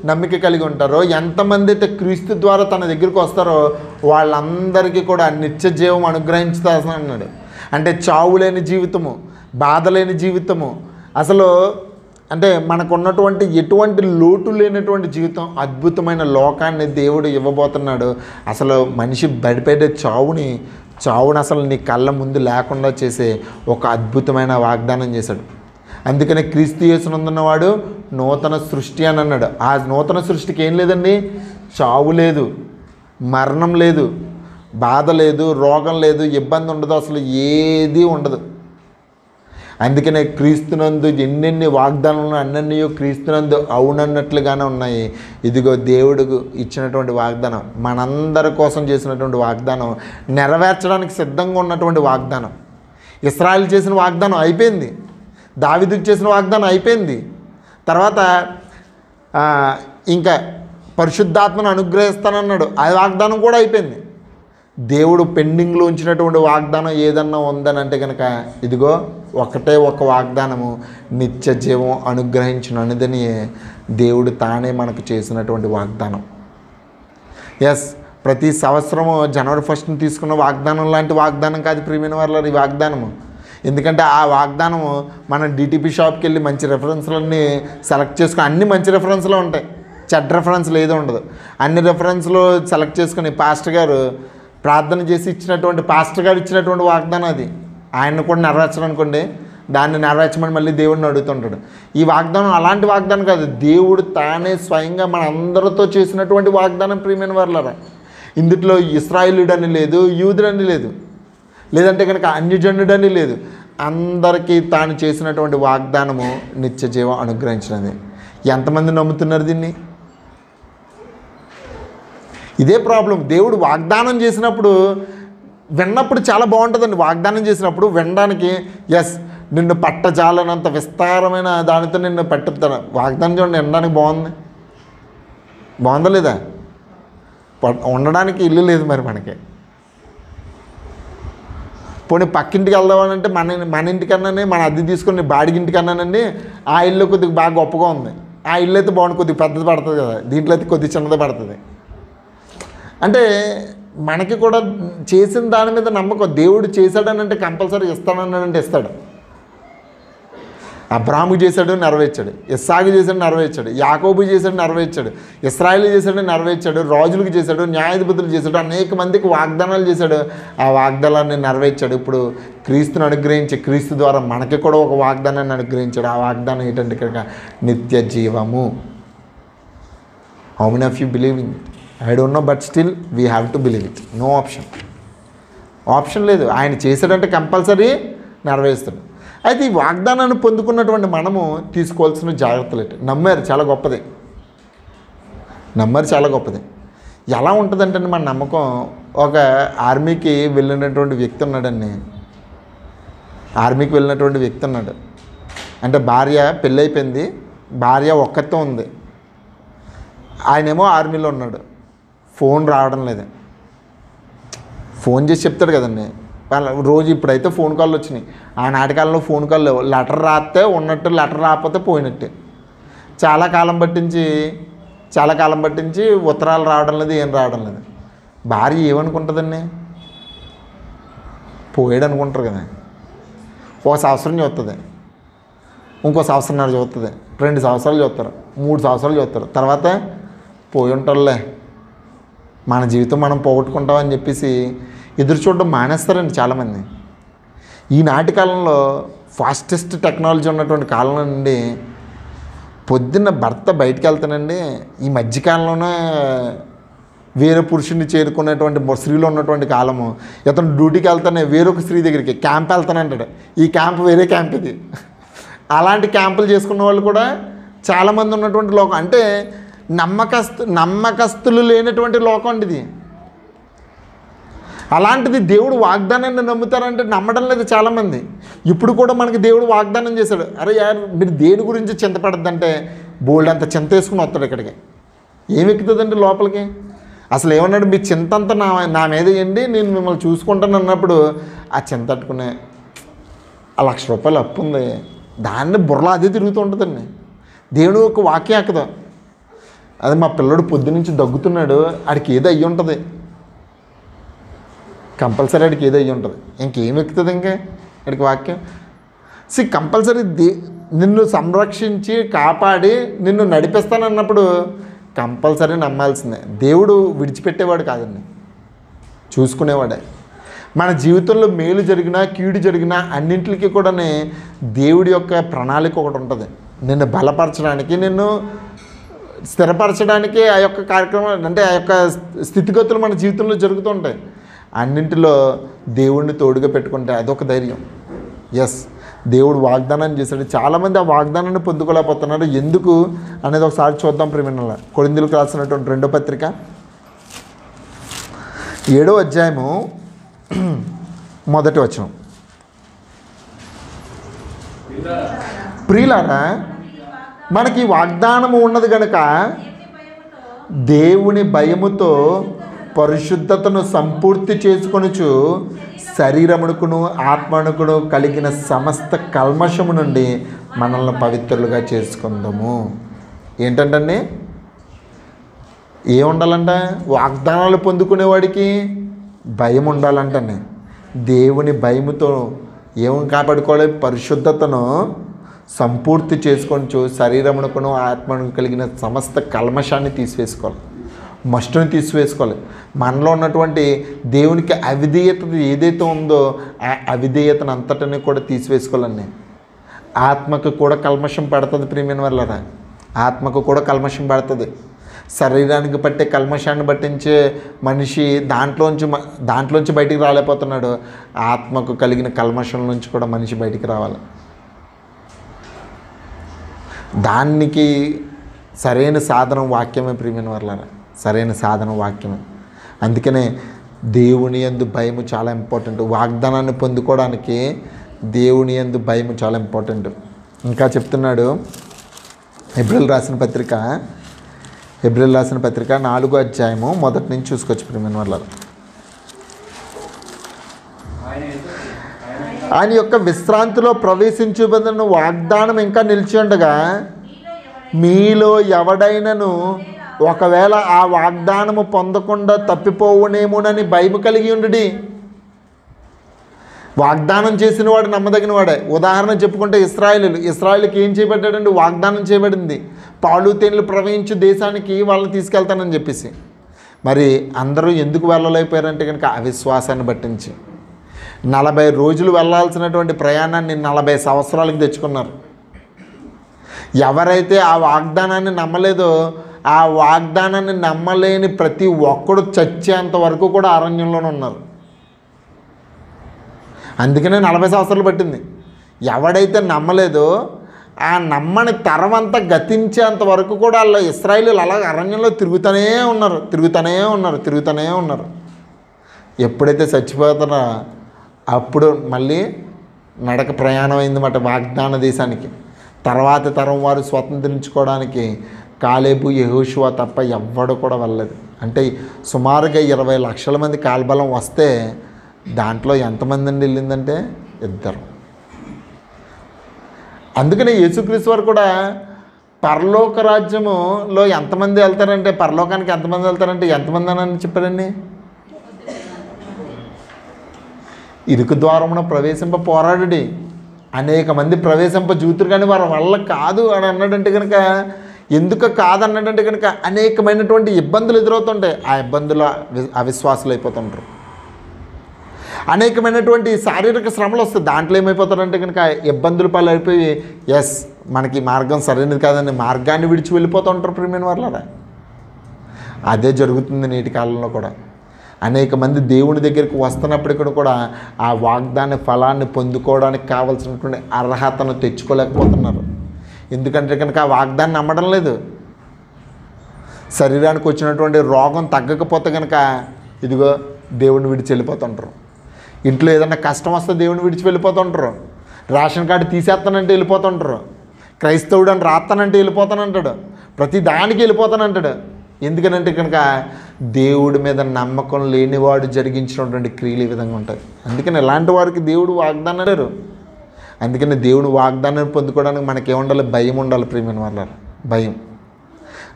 నమ్మిక కలిగి ఉంటారో, ఎంతమంది అయితే క్రీస్తు ద్వారా తన దగ్గరికి వస్తారో వాళ్ళందరికీ కూడా నిత్య జీవం అనుగ్రహించుతా అన్నాడు. అంటే చావు లేని జీవితము, బాధ లేని జీవితము, అసలు అంటే మనకున్నటువంటి ఎటువంటి లోటు లేనటువంటి జీవితం, అద్భుతమైన లోకాన్ని దేవుడు ఇవ్వబోతున్నాడు. అసలు మనిషి బడిపడే చావుని అసలు నీ కళ్ళ ముందు లేకుండా చేసే ఒక అద్భుతమైన వాగ్దానం చేశాడు. అందుకనే క్రీస్తు యేసునందున్నవాడు నూతన సృష్టి అని అన్నాడు. ఆ నూతన సృష్టికి ఏం లేదండి? చావు లేదు, మరణం లేదు, బాధ లేదు, రోగం లేదు, ఇబ్బంది ఉండదు, అసలు ఏదీ ఉండదు. అందుకనే క్రీస్తునందు ఎన్నెన్ని వాగ్దానాలు అన్నన్నీ క్రీస్తునందు అవునన్నట్లుగానే ఉన్నాయి. ఇదిగో దేవుడు ఇచ్చినటువంటి వాగ్దానం, మనందరి కోసం చేసినటువంటి వాగ్దానం, నెరవేర్చడానికి సిద్ధంగా ఉన్నటువంటి వాగ్దానం. ఇశ్రాయేలు చేసిన వాగ్దానం అయిపోయింది, దావీదుకు చేసిన వాగ్దానం అయిపోయింది. తర్వాత ఇంకా పరిశుద్ధాత్మను అనుగ్రహిస్తానన్నాడు, ఆ వాగ్దానం కూడా అయిపోయింది. దేవుడు పెండింగ్లో ఉంచినటువంటి వాగ్దానం ఏదన్నా ఉందని అంటే కనుక ఇదిగో ఒకటే ఒక వాగ్దానము, నిత్య జీవం అనుగ్రహించినదని దేవుడు తానే మనకు చేసినటువంటి వాగ్దానం. ఎస్, ప్రతి సంవత్సరము జనవరి 1ని తీసుకున్న వాగ్దానం లాంటి వాగ్దానం కాదు ప్రియమైన వాళ్ళ ఈ వాగ్దానము. ఎందుకంటే ఆ వాగ్దానము మనం డిటిపి షాప్కి వెళ్ళి మంచి రెఫరెన్స్లన్నీ సెలెక్ట్ చేసుకుని, అన్ని మంచి రెఫరెన్స్లో ఉంటాయి, చెడ్డ రెఫరెన్స్లు ఏదో ఉండదు. అన్ని రెఫరెన్స్లో సెలెక్ట్ చేసుకుని పాస్టర్ గారు ప్రార్థన చేసి ఇచ్చినటువంటి, పాస్టర్ గారు ఇచ్చినటువంటి వాగ్దానం అది. ఆయన్ని కూడా నెరవేర్చడం అనుకోండి, దాన్ని నెరవేర్చమని మళ్ళీ దేవుడిని అడుగుతుంటాడు. ఈ వాగ్దానం అలాంటి వాగ్దానం కాదు, దేవుడు తానే స్వయంగా మన అందరితో చేసినటువంటి వాగ్దానం ప్రియమైన వాళ్ళరా. ఇందులో ఇశ్రాయేలుడని లేదు, యూదుడని లేదు, లేదంటే కనుక అన్యజనుడని లేదు. అందరికీ తాను చేసినటువంటి వాగ్దానము నిత్య జీవం అనుగ్రహించినది. ఎంతమంది నమ్ముతున్నారు దీన్ని? ఇదే ప్రాబ్లం. దేవుడు వాగ్దానం చేసినప్పుడు విన్నప్పుడు చాలా బాగుంటుందండి. వాగ్దానం చేసినప్పుడు వినడానికి, ఎస్ నిన్ను పట్టజాలనంత విస్తారమైన దానితో నిన్ను పట్టుతాను. వాగ్దానం చూడండి, వినడానికి బాగుందా లేదా? ఉండడానికి ఇల్లు లేదు మరి మనకి. పోనీ పక్కింటికి వెళ్దామనంటే మన ఇంటికన్నానే, మన అద్దె తీసుకుని బాడిగి ఇంటికన్నానండి, ఆ ఇల్లు కొద్దిగా బాగా గొప్పగా ఉంది, ఆ ఇల్లు అయితే బాగుంది, కొద్దిగా పెద్దది పడుతుంది కదా, దీంట్లో అయితే కొద్దిగా చిన్నది పడుతుంది. అంటే మనకి కూడా చేసిన దాని మీద నమ్మకం. దేవుడు చేశాడనంటే కంపల్సరీ ఇస్తానన్నాడంటే ఇస్తాడు. అబ్రాహాముకు చేశాడు, నెరవేర్చాడు. ఇస్సాకు చేశాడు, నెరవేర్చాడు. యాకోబు చేశాడు, నెరవేర్చాడు. ఇశ్రాయేలు చేశాడు, నెరవేర్చాడు. రాజులకు చేశాడు, న్యాయాధిపతులు చేశాడు, అనేక మందికి వాగ్దానాలు చేశాడు. ఆ వాగ్దానాన్ని నెరవేర్చాడు. ఇప్పుడు క్రీస్తుని అనుగ్రహించి క్రీస్తు ద్వారా మనకి కూడా ఒక వాగ్దానాన్ని అనుగ్రహించాడు. ఆ వాగ్దానం ఏంటంటే ఇక్కడ నిత్య జీవము. How many of you believe in it? I don't know, but still we have to believe it. No option లేదు. ఆయన చేశాడంటే కంపల్సరీ నెరవేరుస్తాడు. అయితే ఈ వాగ్దానాన్ని పొందుకున్నటువంటి మనము తీసుకోవాల్సిన జాగ్రత్తలు ఏంటి? నమ్మారు, చాలా గొప్పది. ఎలా ఉంటుందంటే మన నమ్మకం, ఒక ఆర్మీకి వెళ్ళినటువంటి వ్యక్తి ఉన్నాడండి. అంటే భార్య పెళ్ళైపోయింది, భార్య ఒక్కతే ఉంది, ఆయనేమో ఆర్మీలో ఉన్నాడు. ఫోన్ రావడం లేదు. ఫోన్ చేసి చెప్తాడు కదండి రోజు. ఇప్పుడైతే ఫోన్ కాల్ వచ్చినాయి, ఆ నాటకాలలో ఫోన్ కాల్ లేవు. లెటర్ రాస్తే ఉన్నట్టు, లెటర్ రాకపోతే పోయినట్టే. చాలా కాలం పట్టించి ఉత్తరాలు రావడం లేదు, ఏం రావడం లేదు. భార్య ఏమనుకుంటుందండి? పోయాడు అనుకుంటారు కదా. ఒక సంవత్సరం చూస్తుంది, ఇంకో సంవత్సరంన్నర చూస్తుంది, 2 సంవత్సరాలు చూస్తారు, 3 సంవత్సరాలు చూస్తారు. తర్వాత పోయి ఉంటారులే, మన జీవితం మనం పోగొట్టుకుంటామని చెప్పేసి ఎదురు చూడడం మానేస్తారండి చాలామంది. ఈనాటి కాలంలో ఫాస్టెస్ట్ టెక్నాలజీ ఉన్నటువంటి కాలం నుండి పొద్దున్న భర్త బయటికి వెళ్తానండి, ఈ మధ్యకాలంలోనే వేరే పురుషుడిని చేరుకునేటువంటి స్త్రీలో ఉన్నటువంటి కాలము. ఇతను డ్యూటీకి వెళ్తానే వేరొక స్త్రీ దగ్గరికి క్యాంప్ వెళ్తానంటాడు. ఈ క్యాంప్ వేరే క్యాంప్ ఇది. అలాంటి క్యాంపులు చేసుకున్న వాళ్ళు కూడా చాలామంది ఉన్నటువంటి లోకం. అంటే నమ్మకస్తులు లేనటువంటి లోకం అండి ఇది. అలాంటిది దేవుడు వాగ్దానాన్ని నమ్ముతారంటే నమ్మడం లేదు చాలామంది. ఇప్పుడు కూడా మనకి దేవుడు వాగ్దానం చేశాడు, అరే యార్ మీరు దేని గురించి చింతపడద్దంటే బోల్డ్ అంత చింత వేసుకుని వస్తాడు ఇక్కడికి. ఏమి ఎక్కుతుందండి లోపలికి? అసలు ఏమన్నాడు, మీ చింత అంతా నా మీద వేయండి, నేను మిమ్మల్ని చూసుకుంటాను అన్నప్పుడు ఆ చింత తట్టుకునే ₹1,00,000 అప్పు ఉంది, దాన్ని బుర్రలో అదే తిరుగుతూ ఉంటుందండి. దేవుడు ఒక వాక్యం ఎక్కదు. అది మా పిల్లడు పొద్దునుంచి దగ్గుతున్నాడు, ఆడికి ఏదో అయ్యి ఉంటుంది, కంపల్సరీ ఆడికి ఏదో అయ్యి ఉంటుంది. ఇంకేం ఎక్కుతుంది ఇంకా ఆడికి వాక్యం? కంపల్సరీ నిన్ను సంరక్షించి కాపాడి నిన్ను నడిపిస్తానన్నప్పుడు కంపల్సరీ నమ్మాల్సిందే. దేవుడు విడిచిపెట్టేవాడు కాదండి, చూసుకునేవాడే. మన జీవితంలో మేలు జరిగినా కీడు జరిగినా అన్నింటికి కూడా దేవుడి యొక్క ప్రణాళిక ఒకటి ఉంటుంది. నిన్ను బలపరచడానికి, నిన్ను స్థిరపరచడానికి ఆ యొక్క కార్యక్రమం, అంటే ఆ యొక్క స్థితిగతులు మన జీవితంలో జరుగుతూ ఉంటాయి. అన్నింటిలో దేవుడిని తోడుగా పెట్టుకుంటే అదొక ధైర్యం. ఎస్, దేవుడు వాగ్దానం చేశాడు. చాలామంది ఆ వాగ్దానాన్ని పొందుకోలేకపోతున్నారు. ఎందుకు అనేది ఒకసారి చూద్దాం. ప్రియమైన కొరింథీయులకు రాసినటువంటి 2వ పత్రిక 7వ అధ్యాయము 1వ వచనం. ప్రియులారా, మనకి వాగ్దానము ఉన్నది కనుక దేవుని భయముతో పరిశుద్ధతను సంపూర్తి చేసుకొనుచు శరీరమునకును ఆత్మనుకును కలిగిన సమస్త కల్మషము నుండి మనల్ని పవిత్రులుగా చేసుకుందాము. ఏంటంటే ఏముండాలంట? వాగ్దానాలు పొందుకునేవాడికి భయం ఉండాలంటండి. దేవుని భయముతో ఏం కాపాడుకోవాలి? పరిశుద్ధతను సంపూర్తి చేసుకొనుచు శరీరమునకును ఆత్మను కలిగిన సమస్త కల్మషాన్ని తీసివేసుకోవాలి, మస్టుని తీసివేసుకోవాలి. మనలో ఉన్నటువంటి దేవునికి అవిధేయత ఏదైతే ఉందో ఆ అవిధేయతను అంతటిని కూడా తీసివేసుకోవాలండి. ఆత్మకు కూడా కల్మషం పడుతుంది ప్రియమైన వాళ్ళరా, ఆత్మకు కూడా కల్మషం పడుతుంది. శరీరానికి పట్టే కల్మషాన్ని పట్టించే మనిషి దాంట్లోంచి బయటికి రాలేకపోతున్నాడు. ఆత్మకు కలిగిన కల్మషం నుంచి కూడా మనిషి బయటికి రావాలి. దానికి సరైన సాధనం వాక్యమే ప్రియమైన వాళ్ళరా, సరైన సాధనం వాక్యమే. అందుకనే దేవుని యందు భయము చాలా ఇంపార్టెంట్. వాగ్దానాన్ని పొందుకోవడానికి దేవుని యందు భయము చాలా ఇంపార్టెంట్. ఇంకా చెప్తున్నాడు హెబ్రీయులకు రాసిన పత్రిక 4వ అధ్యాయము 1 నుంచి చూసుకోవచ్చు ప్రియమైన వాళ్ళరా. ఆయన యొక్క విశ్రాంతిలో ప్రవేశించబడిన వాగ్దానం ఇంకా నిలిచి ఉండగా మీలో ఎవడైనను ఒకవేళ ఆ వాగ్దానము పొందకుండా తప్పిపోవునేమోనని భయము కలిగి ఉండుడి. వాగ్దానం చేసిన వాడు నమ్మదగిన వాడే. ఉదాహరణ చెప్పుకుంటే ఇశ్రాయేలుకి ఏం చేయబడ్డాడండి? వాగ్దానం చేయబడింది, పాలు తేనెలు ప్రవహించు దేశానికి వాళ్ళని తీసుకెళ్తానని చెప్పేసి. మరి అందరూ ఎందుకు వెళ్ళలేకపోయారంటే కనుక అవిశ్వాసాన్ని బట్టించి 40 రోజులు వెళ్ళాల్సినటువంటి ప్రయాణాన్ని 40 సంవత్సరాలకు తెచ్చుకున్నారు. ఎవరైతే ఆ వాగ్దానాన్ని నమ్మలేదో ఆ వాగ్దానాన్ని నమ్మలేని ప్రతి ఒక్కడు చచ్చేంత వరకు కూడా అరణ్యంలోనే ఉన్నారు. అందుకనే 40 సంవత్సరాలు పట్టింది. ఎవడైతే నమ్మలేదో ఆ నమ్మని తరమంతా గతించేంత వరకు కూడా వాళ్ళు ఇశ్రాయేలీయులు అలా అరణ్యంలో తిరుగుతూనే ఉన్నారు. ఎప్పుడైతే చచ్చిపోతారో అప్పుడు మళ్ళీ నడక ప్రయాణం అయిందన్నమాట వాగ్దాన దేశానికి. తర్వాత తరం వారు స్వతంత్రించుకోవడానికి కాలేబు, యెహోషువ తప్ప ఎవ్వడు కూడా వెళ్ళలేదు. అంటే సుమారుగా 20 లక్షల మంది కాల్బలం వస్తే దాంట్లో ఎంతమంది అండి వెళ్ళిందంటే 2. అందుకనే యేసుక్రీస్తు వారు కూడా పరలోక రాజ్యములో ఎంతమంది వెళ్తారంటే, పరలోకానికి ఎంతమంది వెళ్తారంటే ఎంతమంది అని చెప్పారండి? ఇరుకు ద్వారమున ప్రవేశింప పోరాడుడి, అనేక మంది ప్రవేశింప జూతురు కానీ వారి వల్ల కాదు అని అన్నాడంటే కనుక, ఎందుకు కాదన్నాడంటే కనుక అనేకమైనటువంటి ఇబ్బందులు ఎదురవుతుంటాయి. ఆ ఇబ్బందులు అవిశ్వాసులు అయిపోతుంటారు. అనేకమైనటువంటి శారీరక శ్రమలు వస్తాయి. దాంట్లో ఏమైపోతారంటే కనుక ఇబ్బందులు పాలు అయిపోయి, ఎస్ మనకి మార్గం సరైనది కాదని మార్గాన్ని విడిచి వెళ్ళిపోతుంటారు. ప్రియమైన వాళ్ళ అదే జరుగుతుంది నేటి కాలంలో కూడా. అనేక మంది దేవుని దగ్గరికి వస్తున్నప్పటికీ కూడా ఆ వాగ్దాన ఫలాన్ని పొందుకోవడానికి కావాల్సినటువంటి అర్హతను తెచ్చుకోలేకపోతున్నారు. ఎందుకంటే కనుక ఆ వాగ్దాన్ని నమ్మడం లేదు. శరీరానికి వచ్చినటువంటి రోగం తగ్గకపోతే కనుక ఇదిగో దేవుని విడిచి వెళ్ళిపోతుంటారు. ఇంట్లో ఏదన్నా కష్టం వస్తే దేవుని విడిచి వెళ్ళిపోతుంటారు. రేషన్ కార్డు తీసేస్తానంటే వెళ్ళిపోతుంటారు. క్రైస్తవుడు అని రాస్తానంటే వెళ్ళిపోతానంటాడు. ప్రతి దానికి వెళ్ళిపోతానంటాడు. ఎందుకనంటే కనుక దేవుడి మీద నమ్మకం లేనివాడు జరిగించినటువంటి క్రియలు ఈ విధంగా ఉంటాయి. అందుకని ఇలాంటి వారికి దేవుడు వాగ్దానం లేరు. అందుకని దేవుడు వాగ్దానాన్ని పొందుకోవడానికి మనకేముండాలి? భయం ఉండాలి. ప్రియమైన వాళ్ళ భయం.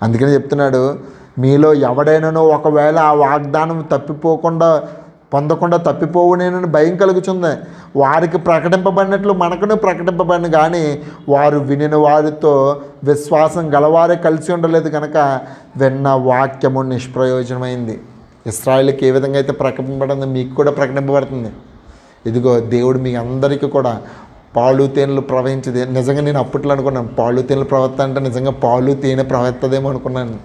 అందుకని చెప్తున్నాడు, మీలో ఎవడైనానో ఒకవేళ ఆ వాగ్దానం పొందకుండా తప్పిపోవునేనని భయం కలుగుతుంది. వారికి ప్రకటింపబడినట్లు మనకును ప్రకటింపబడిన కానీ వారు వినిన వారితో విశ్వాసం గలవారే కలిసి ఉండలేదు కనుక విన్న వాక్యము నిష్ప్రయోజనమైంది. ఇశ్రాయేలుకి ఏ విధంగా అయితే ప్రకటింపబడిందో మీకు కూడా ప్రకటింపబడుతుంది. ఇదిగో దేవుడు మీ అందరికీ కూడా పాలు తేనెలు ప్రవహించదే. నిజంగా నేను అప్పట్లో అనుకున్నాను, పాలు తేనెలు ప్రవర్త అంటే నిజంగా పాలు తేనె ప్రవర్తదేమో అనుకున్నాను.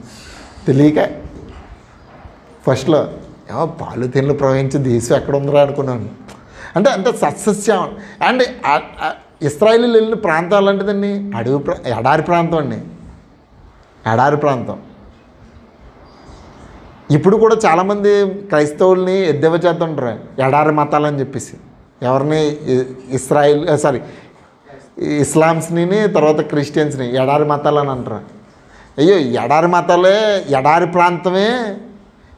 తెలియక ఫస్ట్లో పాలు తేనెలు ప్రవహించే దేశం ఎక్కడ ఉందిరా అనుకున్నాను. అంటే సస్యశ్యామ అండ్ ఇశ్రాయేలు వెళ్ళిన ప్రాంతాలు అంటేదండి ఎడారి ప్రాంతం అండి. ఎడారి ప్రాంతం. ఇప్పుడు కూడా చాలామంది క్రైస్తవుల్ని ఎద్దేవా చేస్తుంటారు ఎడారి మతాలని చెప్పేసి. ఎవరిని? ఇస్లామ్స్ని, తర్వాత క్రిస్టియన్స్ని ఎడారి మతాలు అని అంటారు. అయ్యో ఎడారి మతాలే, ఎడారి ప్రాంతమే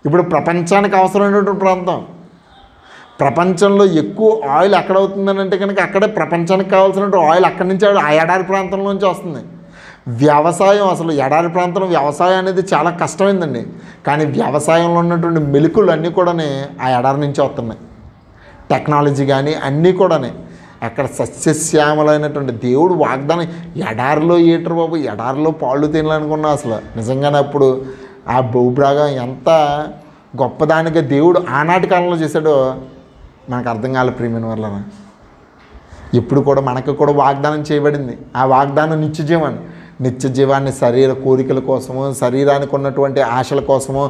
ఇప్పుడు ప్రపంచానికి అవసరమైనటువంటి ప్రాంతం. ప్రపంచంలో ఎక్కువ ఆయిల్ ఎక్కడ అవుతుందని అంటే కనుక అక్కడే ప్రపంచానికి కావాల్సినటువంటి ఆయిల్ అక్కడి నుంచి ఆ ఎడారి ప్రాంతంలోంచి వస్తుంది. వ్యవసాయం, అసలు ఎడారి ప్రాంతంలో వ్యవసాయం అనేది చాలా కష్టమైందండి. కానీ వ్యవసాయంలో ఉన్నటువంటి మెలుకులు అన్నీ కూడా ఆ ఎడారి నుంచి వస్తున్నాయి. టెక్నాలజీ కానీ అన్నీ కూడా అక్కడ సస్యశ్యామలైనటువంటి దేవుడు వాగ్దానం. ఎడారిలో ఏటరు బాబు, ఎడారిలో పాళ్ళు తినాలనుకున్నా అసలు నిజంగానే అప్పుడు ఆ భూభాగం ఎంత గొప్పదానిగా దేవుడు ఆనాటి కాలంలో చేశాడో మనకు అర్థం కాలే. ప్రియమైన వల్ల ఇప్పుడు కూడా మనకు కూడా వాగ్దానం చేయబడింది. ఆ వాగ్దానం నిత్య జీవాన్ని శరీర కోరికల కోసము, శరీరానికి ఉన్నటువంటి ఆశల కోసము,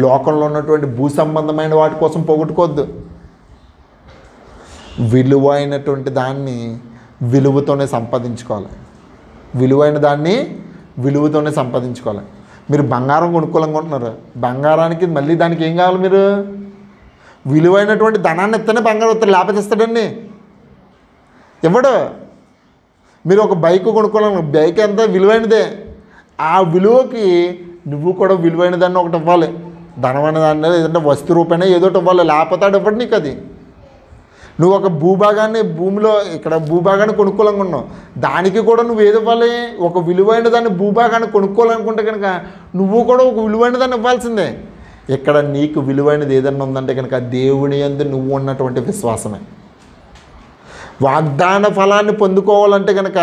లోకంలో ఉన్నటువంటి భూ సంబంధమైన వాటి కోసం పోగొట్టుకోవద్దు. విలువైనటువంటి దాన్ని విలువతోనే సంపాదించుకోవాలి. విలువైన దాన్ని విలువతోనే సంపాదించుకోవాలి. మీరు బంగారం కొనుక్కోవాలనుకుంటున్నారు, బంగారానికి మళ్ళీ దానికి ఏం కావాలి? మీరు విలువైనటువంటి ధనాన్ని ఇస్తేనే బంగారం ఇస్తారు, లేకపోతే ఇస్తాడండి? ఇవ్వడు. మీరు ఒక బైక్ కొనుక్కోవాలను, బైక్ ఎంత విలువైనదే. ఆ విలువకి నువ్వు కూడా విలువైన దాన్ని ఒకటి ఇవ్వాలి. ధనమైన దాన్ని ఏదంటే వస్తు రూపేణ ఏదోటి ఇవ్వాలి, లేకపోతే ఆడు ఇవ్వడు నీకు. అది నువ్వు ఒక భూమిలో ఇక్కడ భూభాగాన్ని కొనుక్కోవాలనుకున్నావు, దానికి కూడా నువ్వు ఏది ఇవ్వాలి? ఒక విలువైన దాన్ని భూభాగాన్ని కొనుక్కోవాలనుకుంటే కనుక నువ్వు కూడా ఒక విలువైన దాన్ని ఇవ్వాల్సిందే. ఇక్కడ నీకు విలువైనది ఏదన్నా ఉందంటే కనుక దేవుని యందు నువ్వు ఉన్నటువంటి విశ్వాసమే. వాగ్దాన ఫలాన్ని పొందుకోవాలంటే కనుక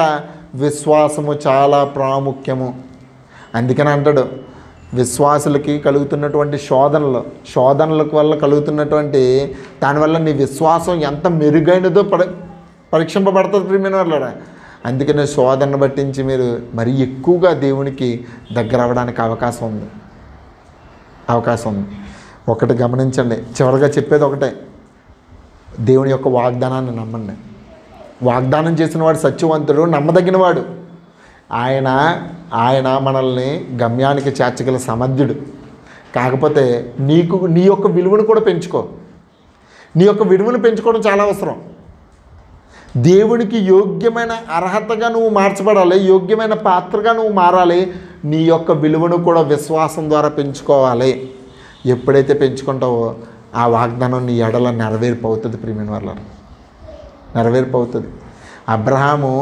విశ్వాసము చాలా ప్రాముఖ్యము. అందుకని అంటాడు, విశ్వాసులకి కలుగుతున్నటువంటి శోధనలకు వల్ల కలుగుతున్నటువంటి దానివల్ల నీ విశ్వాసం ఎంత మెరుగైనదో పరీక్షింపబడుతుంది ప్రియమైన వాళ్ళ. అందుకనే శోధనను బట్టించి మీరు మరీ ఎక్కువగా దేవునికి దగ్గర అవ్వడానికి అవకాశం ఉంది. ఒకటి గమనించండి, చివరిగా చెప్పేది ఒకటే, దేవుని యొక్క వాగ్దానాన్ని నమ్మండి. వాగ్దానం చేసిన వాడు సత్యవంతుడు, నమ్మదగినవాడు. ఆయన మనల్ని గమ్యానికి చేర్చగల సమర్థుడు. కాకపోతే నీ యొక్క విలువను కూడా పెంచుకో. నీ యొక్క విలువను పెంచుకోవడం చాలా అవసరం. దేవునికి యోగ్యమైన అర్హతగా నువ్వు మార్చబడాలి, యోగ్యమైన పాత్రగా నువ్వు మారాలి. నీ యొక్క విలువను కూడా విశ్వాసం ద్వారా పెంచుకోవాలి. ఎప్పుడైతే పెంచుకుంటావో ఆ వాగ్దానం నీ ఎడల నెరవేర్పు అవుతుంది ప్రియమైన వాళ్ళ, నెరవేర్పు అవుతుంది. అబ్రహాము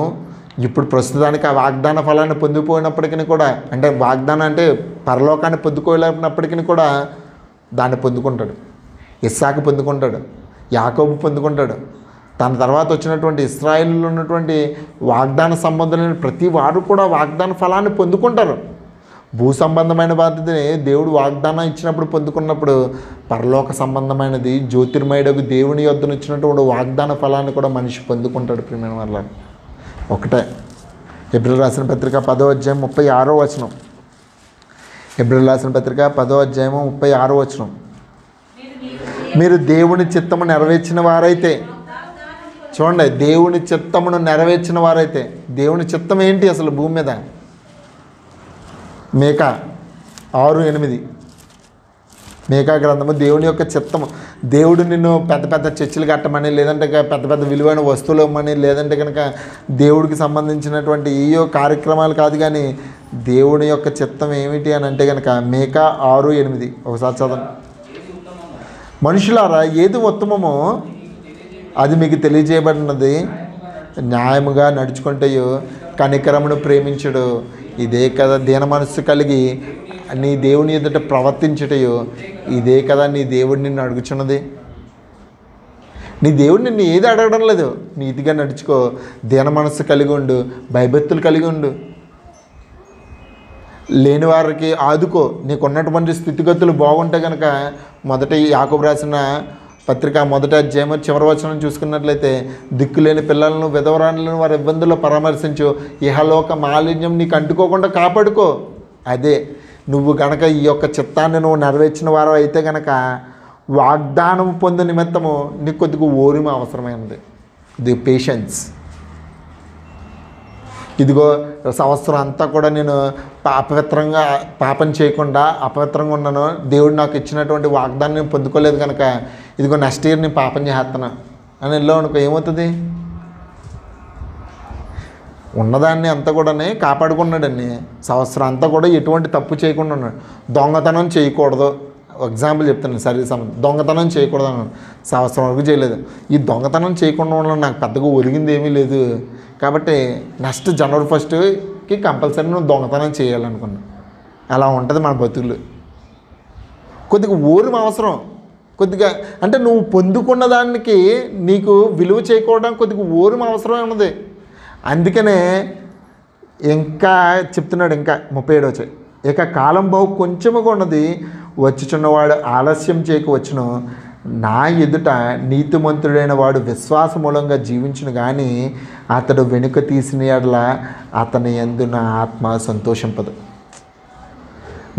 ఇప్పుడు ప్రస్తుతానికి ఆ వాగ్దాన ఫలాన్ని పొందిపోయినప్పటికీ కూడా, అంటే వాగ్దానం అంటే పరలోకాన్ని పొందుకోలేనప్పటికీ కూడా దాన్ని పొందుకుంటాడు. ఇస్సాకు పొందుకుంటాడు, యాకోబు పొందుకుంటాడు. తన తర్వాత వచ్చినటువంటి ఇశ్రాయేలులో ఉన్నటువంటి వాగ్దాన సంబంధమైన ప్రతి వారు కూడా వాగ్దాన ఫలాన్ని పొందుకుంటారు. భూ సంబంధమైన బాధ్యతని దేవుడు వాగ్దానం ఇచ్చినప్పుడు పొందుకున్నప్పుడు, పరలోక సంబంధమైనది జ్యోతిర్మయుడకు దేవుని యొద్దను ఇచ్చినటువంటి వాగ్దాన ఫలాన్ని కూడా మనిషి పొందుకుంటాడు. ప్రియమైన వల్ల ఒకటే హెబ్రీయులకు రాసిన పత్రిక 10వ అధ్యాయం 36వ వచనం. హెబ్రీయులకు రాసిన పత్రిక 10వ అధ్యాయం 36వ వచనం. మీరు దేవుని చిత్తము నెరవేర్చిన వారైతే, చూడండి, దేవుని చిత్తమును నెరవేర్చిన వారైతే, దేవుని చిత్తం ఏంటి అసలు భూమి మీద? మేకా 6:8 మేకా గ్రంథము దేవుని యొక్క చిత్తము. దేవుడు నిన్ను పెద్ద పెద్ద చర్చిలు కట్టమని, లేదంటే పెద్ద పెద్ద విలువైన వస్తువులు ఇవ్వమని, లేదంటే కనుక దేవుడికి సంబంధించినటువంటి ఏయో కార్యక్రమాలు కాదు, కానీ దేవుని యొక్క చిత్తం ఏమిటి అని అంటే కనుక మేకా 6:8 ఒకసారి చదవండి. మనుషులారా, ఏది ఉత్తమమో అది మీకు తెలియజేయబడినది. న్యాయముగా నడుచుకుంటాయో, కనికరమును ప్రేమించడు, ఇదే కదా దీన మనస్సు కలిగి నీ దేవుని ఎదుట ప్రవర్తించుటయో, ఇదే కదా నీ దేవుడు నిన్ను అడుగుచున్నది. నీ దేవుడు నిన్ను ఏది అడగడం లేదు. నీతిగా నడుచుకో, దీన మనస్సు కలిగి ఉండు, భయభక్తులు కలిగి ఉండు, లేని వారికి ఆదుకో. నీకున్నటువంటి స్థితిగతులు బాగుంటే కనుక మొదటి యాకోబు రాసిన పత్రిక 1వ అధ్యాయం చివరి వచనం చూసుకున్నట్లయితే, దిక్కులేని పిల్లలను, విధవరాలను వారి ఇబ్బందుల్లో పరామర్శించు, ఇహలోక మాలిన్యం నీకు అంటుకోకుండా కాపాడుకో. అదే నువ్వు కనుక ఈ యొక్క చిత్తాన్ని నువ్వు నెరవేర్చిన వారు అయితే కనుక వాగ్దానం పొందు నిమిత్తము నీకు కొద్దిగా ఓరిమ అవసరమైనది, ది పేషెన్స్. ఇదిగో సంవత్సరం అంతా కూడా నేను పాపం చేయకుండా అపవిత్రంగా ఉన్నాను, దేవుడు నాకు ఇచ్చినటువంటి వాగ్దానం నేను పొందుకోలేదు కనుక ఇదిగో నెక్స్ట్ ఇయర్ నేను పాపం చేస్తున్నా అని వెళ్ళావు అనుకో, ఏమవుతుంది? ఉన్నదాన్ని అంతా కూడా కాపాడుకున్నాడండి. సంవత్సరం అంతా కూడా ఎటువంటి తప్పు చేయకుండా ఉన్నాడు. దొంగతనం చేయకూడదు, ఎగ్జాంపుల్ చెప్తాను, సరే దొంగతనం చేయకూడదు అన్నాను, సంవత్సరం వరకు చేయలేదు. ఈ దొంగతనం చేయకుండా ఉండడం నాకు పెద్దగా ఒరిగింది ఏమీ లేదు, కాబట్టి నెక్స్ట్ జనవరి 1కి కంపల్సరీ నువ్వు దొంగతనం చేయాలనుకున్నా. అలా ఉంటుంది మన బతుకులు. కొద్దిగా ఓరిమ అవసరం, కొద్దిగా అంటే నువ్వు పొందుకున్న దానికి నీకు విలువ చేయకపోవడానికి కొద్దిగా ఓరిమ అవసరమే ఉన్నది. అందుకనే ఇంకా చెప్తున్నాడు, ఇంకా 37 వచ్చాయి. ఇక కాలం బహు కొంచెముగా ఉన్నది, వచ్చుచున్నవాడు ఆలస్యం చేయకవచ్చును. నా ఎదుట నీతిమంతుడైన వాడు విశ్వాస మూలంగా జీవించును, కానీ అతడు వెనుక తీసిన యెడల అతని యందు నా ఆత్మ సంతోషింపదు.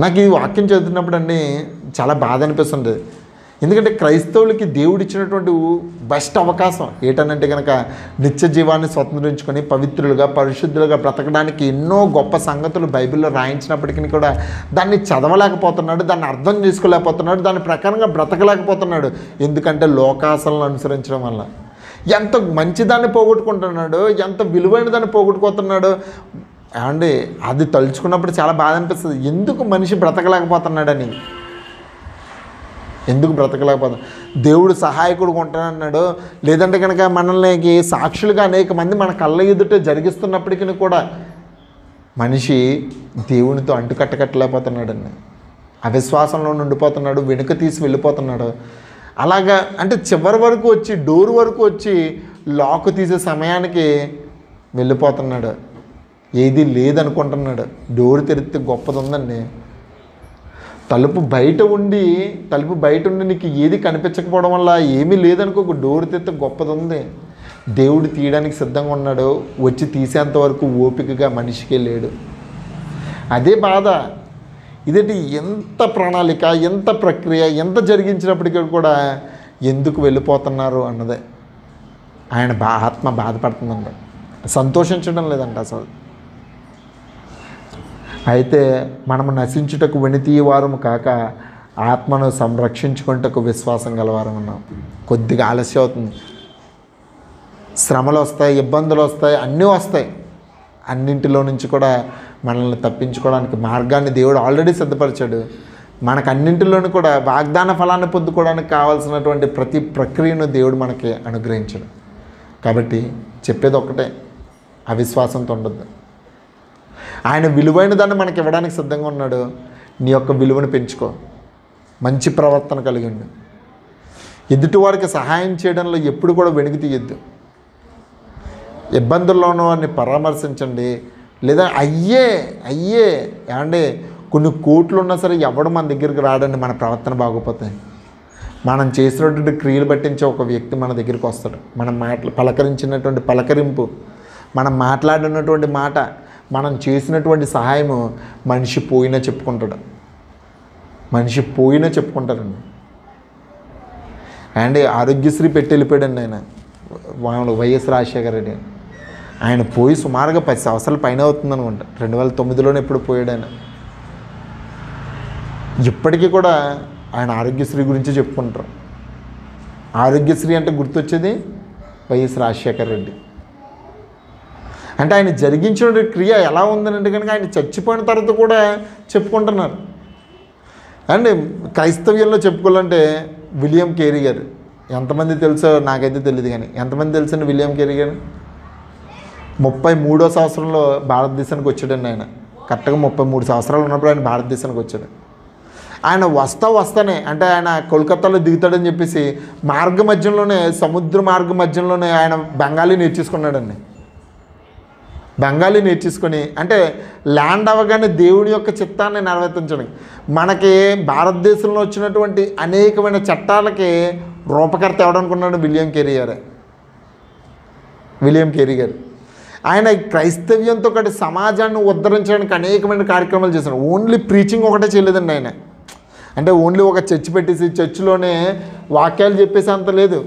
నాకు ఈ వాక్యం చదువుతున్నప్పుడు అండి చాలా బాధ అనిపిస్తుంది. ఎందుకంటే క్రైస్తవులకి దేవుడు ఇచ్చినటువంటి బెస్ట్ అవకాశం ఏంటనంటే కనుక నిత్య జీవాన్ని స్వతంత్రించుకొని పవిత్రులుగా, పరిశుద్ధులుగా బ్రతకడానికి ఎన్నో గొప్ప సంగతులు బైబిల్లో రాయించినప్పటికీ కూడా దాన్ని చదవలేకపోతున్నాడు, దాన్ని అర్థం చేసుకోలేకపోతున్నాడు, దాని ప్రకారంగా బ్రతకలేకపోతున్నాడు. ఎందుకంటే లోకాసలను అనుసరించడం వల్ల ఎంత మంచిదాన్ని పోగొట్టుకుంటున్నాడు, ఎంత విలువైన దాన్ని పోగొట్టుకుంటున్నాడు. అండి అది తలుచుకున్నప్పుడు చాలా బాధ అనిపిస్తుంది. ఎందుకు మనిషి బ్రతకలేకపోతున్నాడని, ఎందుకు బ్రతకలేకపోతాం? దేవుడు సహాయకుడు ఉంటానన్నాడు, లేదంటే కనుక మనల్ని సాక్షులుగా అనేక మంది మన కళ్ళ ఎదుట జరిగిస్తున్నప్పటికీ కూడా మనిషి దేవునితో అంటుకట్టలేకపోతున్నాడండి. అవిశ్వాసంలో ఉండిపోతున్నాడు, వెనుక తీసి వెళ్ళిపోతున్నాడు. అలాగా అంటే చివరి వరకు వచ్చి, డోర్ వరకు వచ్చి లాక్ తీసే సమయానికి వెళ్ళిపోతున్నాడు. ఏది లేదనుకుంటున్నాడు. డోర్ తెరిస్తే గొప్పది ఉందండి. తలుపు బయట ఉండి నీకు ఏది కనిపించకపోవడం వల్ల ఏమీ లేదనుకో, డోర్ తెరిస్తే గొప్పది ఉంది. దేవుడు తీయడానికి సిద్ధంగా ఉన్నాడు, వచ్చి తీసేంత వరకు ఓపికగా మనిషికే లేడు. అదే బాధ. ఇదేంటి ఎంత ప్రణాళిక, ఎంత ప్రక్రియ, ఎంత జరిగించినప్పటికీ కూడా ఎందుకు వెళ్ళిపోతున్నారు అన్నదే ఆయన ఆత్మ బాధపడుతుందంట, సంతోషించడం లేదంట అసలు. అయితే మనము నశించుటకు వెనుతీయవారము కాక ఆత్మను సంరక్షించుకుంటకు విశ్వాసం గలవారం ఉన్నాం. కొద్దిగా ఆలస్యం అవుతుంది, శ్రమలు వస్తాయి, ఇబ్బందులు వస్తాయి, అన్నీ వస్తాయి. అన్నింటిలో నుంచి కూడా మనల్ని తప్పించుకోవడానికి మార్గాన్ని దేవుడు ఆల్రెడీ సిద్ధపరిచాడు. మనకు అన్నింటిలోనూ కూడా వాగ్దాన ఫలాన్ని పొందుకోవడానికి కావాల్సినటువంటి ప్రతి ప్రక్రియను దేవుడు మనకి అనుగ్రహించాడు. కాబట్టి చెప్పేది ఒక్కటే, అవిశ్వాసంతో ఉండొద్దు. ఆయన విలువైన దాన్ని మనకి ఇవ్వడానికి సిద్ధంగా ఉన్నాడు. నీ యొక్క విలువను పెంచుకో, మంచి ప్రవర్తన కలిగి ఉండు. ఎదుటివారికి సహాయం చేయడంలో ఎప్పుడు కూడా వెనుక తీయొద్దు. ఇబ్బందుల్లో ఉన్న వారిని పరామర్శించండి. లేదా అయ్యే ఏమంటే కొన్ని కోట్లు ఉన్నా సరే ఎవడు మన దగ్గరికి రాడండి. మన ప్రవర్తన బాగోపోతాయి. మనం చేసినటువంటి క్రియలు పట్టించే ఒక వ్యక్తి మన దగ్గరికి వస్తాడు. మనం పలకరించినటువంటి పలకరింపు, మనం మాట్లాడినటువంటి మాట, మనం చేసినటువంటి సహాయము మనిషి పోయినా చెప్పుకుంటాడు. చెప్పుకుంటారండి. అండ్ ఆరోగ్యశ్రీ పెట్టి వెళ్ళిపోయాడండి ఆయన, వైఎస్ రాజశేఖర రెడ్డి. ఆయన పోయి సుమారుగా 10 సంవత్సరాల పైన అవుతుంది అనుకుంటా. 2009లోనే ఎప్పుడు పోయాడు ఆయన. ఇప్పటికీ కూడా ఆయన ఆరోగ్యశ్రీ గురించి చెప్పుకుంటారు. ఆరోగ్యశ్రీ అంటే గుర్తొచ్చేది వైఎస్ రాజశేఖర రెడ్డి. అంటే ఆయన జరిగించిన క్రియ ఎలా ఉందనంటే కనుక ఆయన చచ్చిపోయిన తర్వాత కూడా చెప్పుకుంటున్నారు. అండ్ క్రైస్తవ్యంలో చెప్పుకోవాలంటే విలియం కేరీ గారు, ఎంతమంది తెలుసో నాకైతే తెలియదు, కానీ ఎంతమంది తెలుసండి విలియం కేరీ గారు? 33వ సంవత్సరంలో భారతదేశానికి వచ్చాడండి ఆయన. కరెక్ట్గా 33 సంవత్సరాలు ఉన్నప్పుడు ఆయన భారతదేశానికి వచ్చాడు. ఆయన వస్తానే అంటే ఆయన కోల్కతాలో దిగుతాడని చెప్పేసి సముద్ర మార్గ మధ్యంలోనే ఆయన బెంగాలీ నేర్చేసుకున్నాడండి. బెంగాలీ నేర్చేసుకొని అంటే ల్యాండ్ అవ్వగానే దేవుని యొక్క చిత్తాన్ని నెరవేర్చడానికి, మనకి భారతదేశంలో వచ్చినటువంటి అనేకమైన చట్టాలకి రూపకర్త ఎవడనుకున్నాడు? విలియం కేరీ గారు. ఆయన క్రైస్తవ్యంతో పాటు సమాజాన్ని ఉద్ధరించడానికి అనేకమైన కార్యక్రమాలు చేశారు. ఓన్లీ ప్రీచింగ్ ఒకటే చేయలేదండి ఆయన. అంటే ఓన్లీ ఒక చర్చ్ పెట్టేసి చర్చిలోనే వాక్యాలు చెప్పేసి అంత లేదు.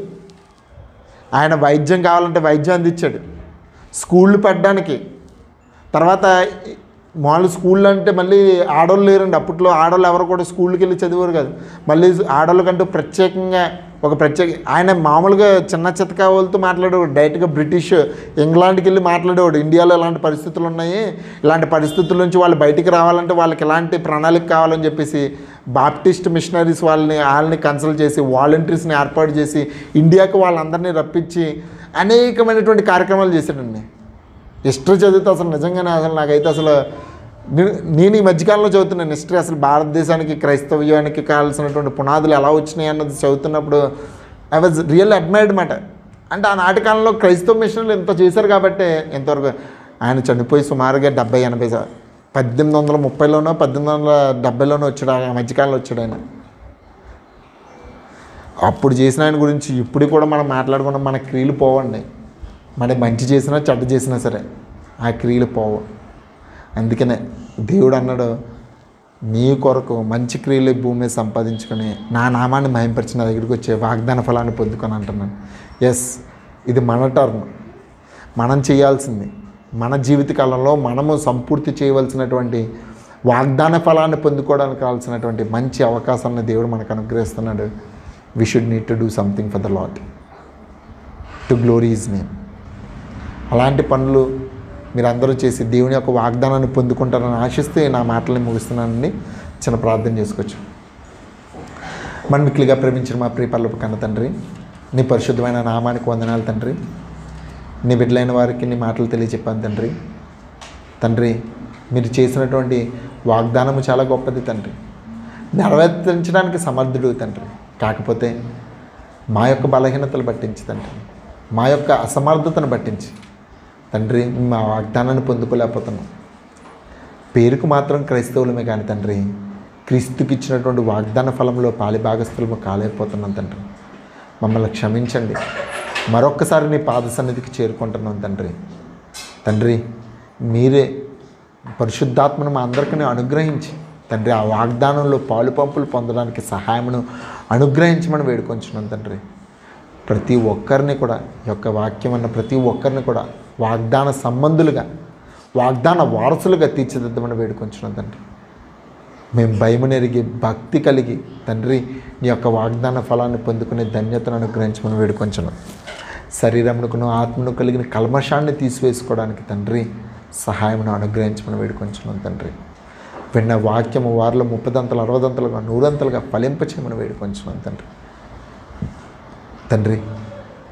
ఆయన వైద్యం కావాలంటే వైద్యం అందించాడు. స్కూళ్ళు పెట్టడానికి, తర్వాత మామూలు స్కూళ్ళు అంటే మళ్ళీ ఆడవాళ్ళు లేరండి. అప్పట్లో ఆడవాళ్ళు ఎవరు కూడా స్కూళ్ళకి వెళ్ళి చదివారు కాదు. మళ్ళీ ఆడవాళ్ళకంటూ ప్రత్యేకంగా ఆయన మామూలుగా చిన్న చితకా వాళ్ళతో మాట్లాడేవాడు. డైరెక్ట్గా బ్రిటిష్ ఇంగ్లాండ్కి వెళ్ళి మాట్లాడేవాడు. ఇండియాలో ఇలాంటి పరిస్థితులు ఉన్నాయి, ఇలాంటి పరిస్థితుల నుంచి వాళ్ళు బయటికి రావాలంటే వాళ్ళకి ఎలాంటి ప్రణాళిక కావాలని చెప్పేసి బాప్టిస్ట్ మిషనరీస్ వాళ్ళని కన్సల్ట్ చేసి వాలంటీర్స్ని ఏర్పాటు చేసి ఇండియాకి వాళ్ళందరినీ రప్పించి అనేకమైనటువంటి కార్యక్రమాలు చేశాడండి. హిస్టరీ చదివితే అసలు నిజంగానే నాకైతే అసలు నేను ఈ మధ్యకాలంలో చదువుతున్నాను హిస్టరీ. అసలు భారతదేశానికి క్రైస్తవ్యానికి కావాల్సినటువంటి పునాదులు ఎలా వచ్చినాయి అన్నది చదువుతున్నప్పుడు ఐ వాజ్ రియల్ అడ్మైర్డ్ మాట. అంటే ఆ నాటకాలంలో క్రైస్తవ మిషన్లు ఇంత చేశారు కాబట్టి ఇంతవరకు ఆయన చనిపోయి సుమారుగా 70-80 1830లోనో 1870లోనో వచ్చాడు. ఆ మధ్యకాలంలో వచ్చాడు ఆయన. అప్పుడు చేసిన ఆయన గురించి ఇప్పుడు కూడా మనం మాట్లాడుకున్నాం. మన క్రియలు పోవండి. మన మంచి చేసినా చెడ్డ చేసినా సరే ఆ క్రియలు పోవు. అందుకనే దేవుడు అన్నాడు, నీ కొరకు మంచి క్రియలు భూమి మీద సంపాదించుకొని నా నామాన్ని మహింపరిచి నా దగ్గరికి వచ్చే వాగ్దాన ఫలాన్ని పొందుకొని అంటున్నాను. ఎస్, ఇది మన టర్న్, మనం చేయాల్సింది. మన జీవితకాలంలో మనము సంపూర్తి చేయవలసినటువంటి వాగ్దాన ఫలాన్ని పొందుకోవడానికి కావాల్సినటువంటి మంచి అవకాశాన్ని దేవుడు మనకు అనుగ్రహిస్తున్నాడు. We should need to do something for the Lord to glory His name. అలాంటి పనులు మీరందరూ చేసి దేవుని యొక్క వాగ్దానాన్ని పొందుకుంటారని ఆశిస్తే నా మాటల్ని ముగిస్తున్నానండి. చిన్న ప్రార్థన చేసుకోవచ్చు. మనం మిక్కిలిగా ప్రేమించిన మా ప్రియ పరలోకపు కన్న తండ్రి, నీ పరిశుద్ధమైన నామానికి వందనాలు తండ్రి. నీ బిడ్డలైన వారికి నీ మాటలు తెలియచెప్పాను తండ్రి. మీరు చేసినటువంటి వాగ్దానము చాలా గొప్పది తండ్రి, నెరవేర్చడానికి సమర్థుడు తండ్రి. కాకపోతే మా యొక్క బలహీనతలు పట్టించి తండ్రి, మా యొక్క అసమర్థతను పట్టించి తండ్రి మా వాగ్దానాన్ని పొందుకోలేకపోతున్నాం. పేరుకు మాత్రం క్రైస్తవులమే కానీ తండ్రి, క్రీస్తుకి ఇచ్చినటువంటి వాగ్దాన ఫలంలో పాలిభాగస్థులము కాలేకపోతున్నాం తండ్రి. మమ్మల్ని క్షమించండి. మరొక్కసారి నీ పాద సన్నిధికి చేరుకుంటున్నాం తండ్రి. మీరే పరిశుద్ధాత్మను మా అందరికీ అనుగ్రహించి తండ్రి ఆ వాగ్దానంలో పాలు పంపులు పొందడానికి సహాయమును అనుగ్రహించమని వేడుకొంచున్నాం తండ్రి. ప్రతి ఒక్కరిని కూడా యొక్క వాక్యం అన్న ప్రతి ఒక్కరిని కూడా వాగ్దాన సంబంధులుగా, వాగ్దాన వారసులుగా తీర్చిదిద్దమని వేడుకొంచున్నాం తండ్రి. మేము భయమునెరిగి భక్తి కలిగి తండ్రి నీ యొక్క వాగ్దాన ఫలాన్ని పొందుకునే ధన్యతను అనుగ్రహించమని వేడుకొంచున్నాం. శరీరమునకును ఆత్మను కలిగిన కల్మషాన్ని తీసివేసుకోవడానికి తండ్రి సహాయమును అనుగ్రహించమని వేడుకొంచున్నాం తండ్రి. విన్న వాక్యము వారిలో 30 60 100 ఫలింపచేయమని వేడుకొంచున్నాం తండ్రి.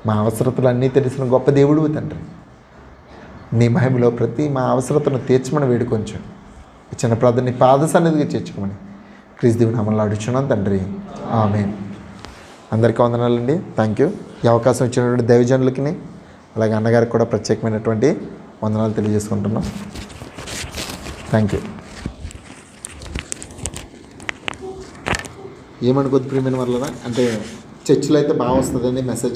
మా అవసరతలన్నీ తెలిసిన గొప్ప దేవుడు తండ్రి. నీ మహిమలో ప్రతి మా అవసరతను తీర్చమని వేడుకొంచు. చిన్న ప్రార్థన నీ పాద సన్నిధిగా చేర్చుకోమని క్రీస్తు దేవుని నామములో అడుగుచున్నాం తండ్రి, ఆమేన్. అందరికీ వందనాలండి. Thank you. ఈ అవకాశం ఇచ్చినటువంటి దైవజనులకి అలాగే అన్నగారికి కూడా ప్రత్యేకమైనటువంటి వందనాలు తెలియజేసుకుంటున్నాం. Thank you. ఏమనుకోద్దు ప్రియమైన వాళ్ళరా, అంటే చర్చిలో అయితే బాగా వస్తుందండి మెసేజ్.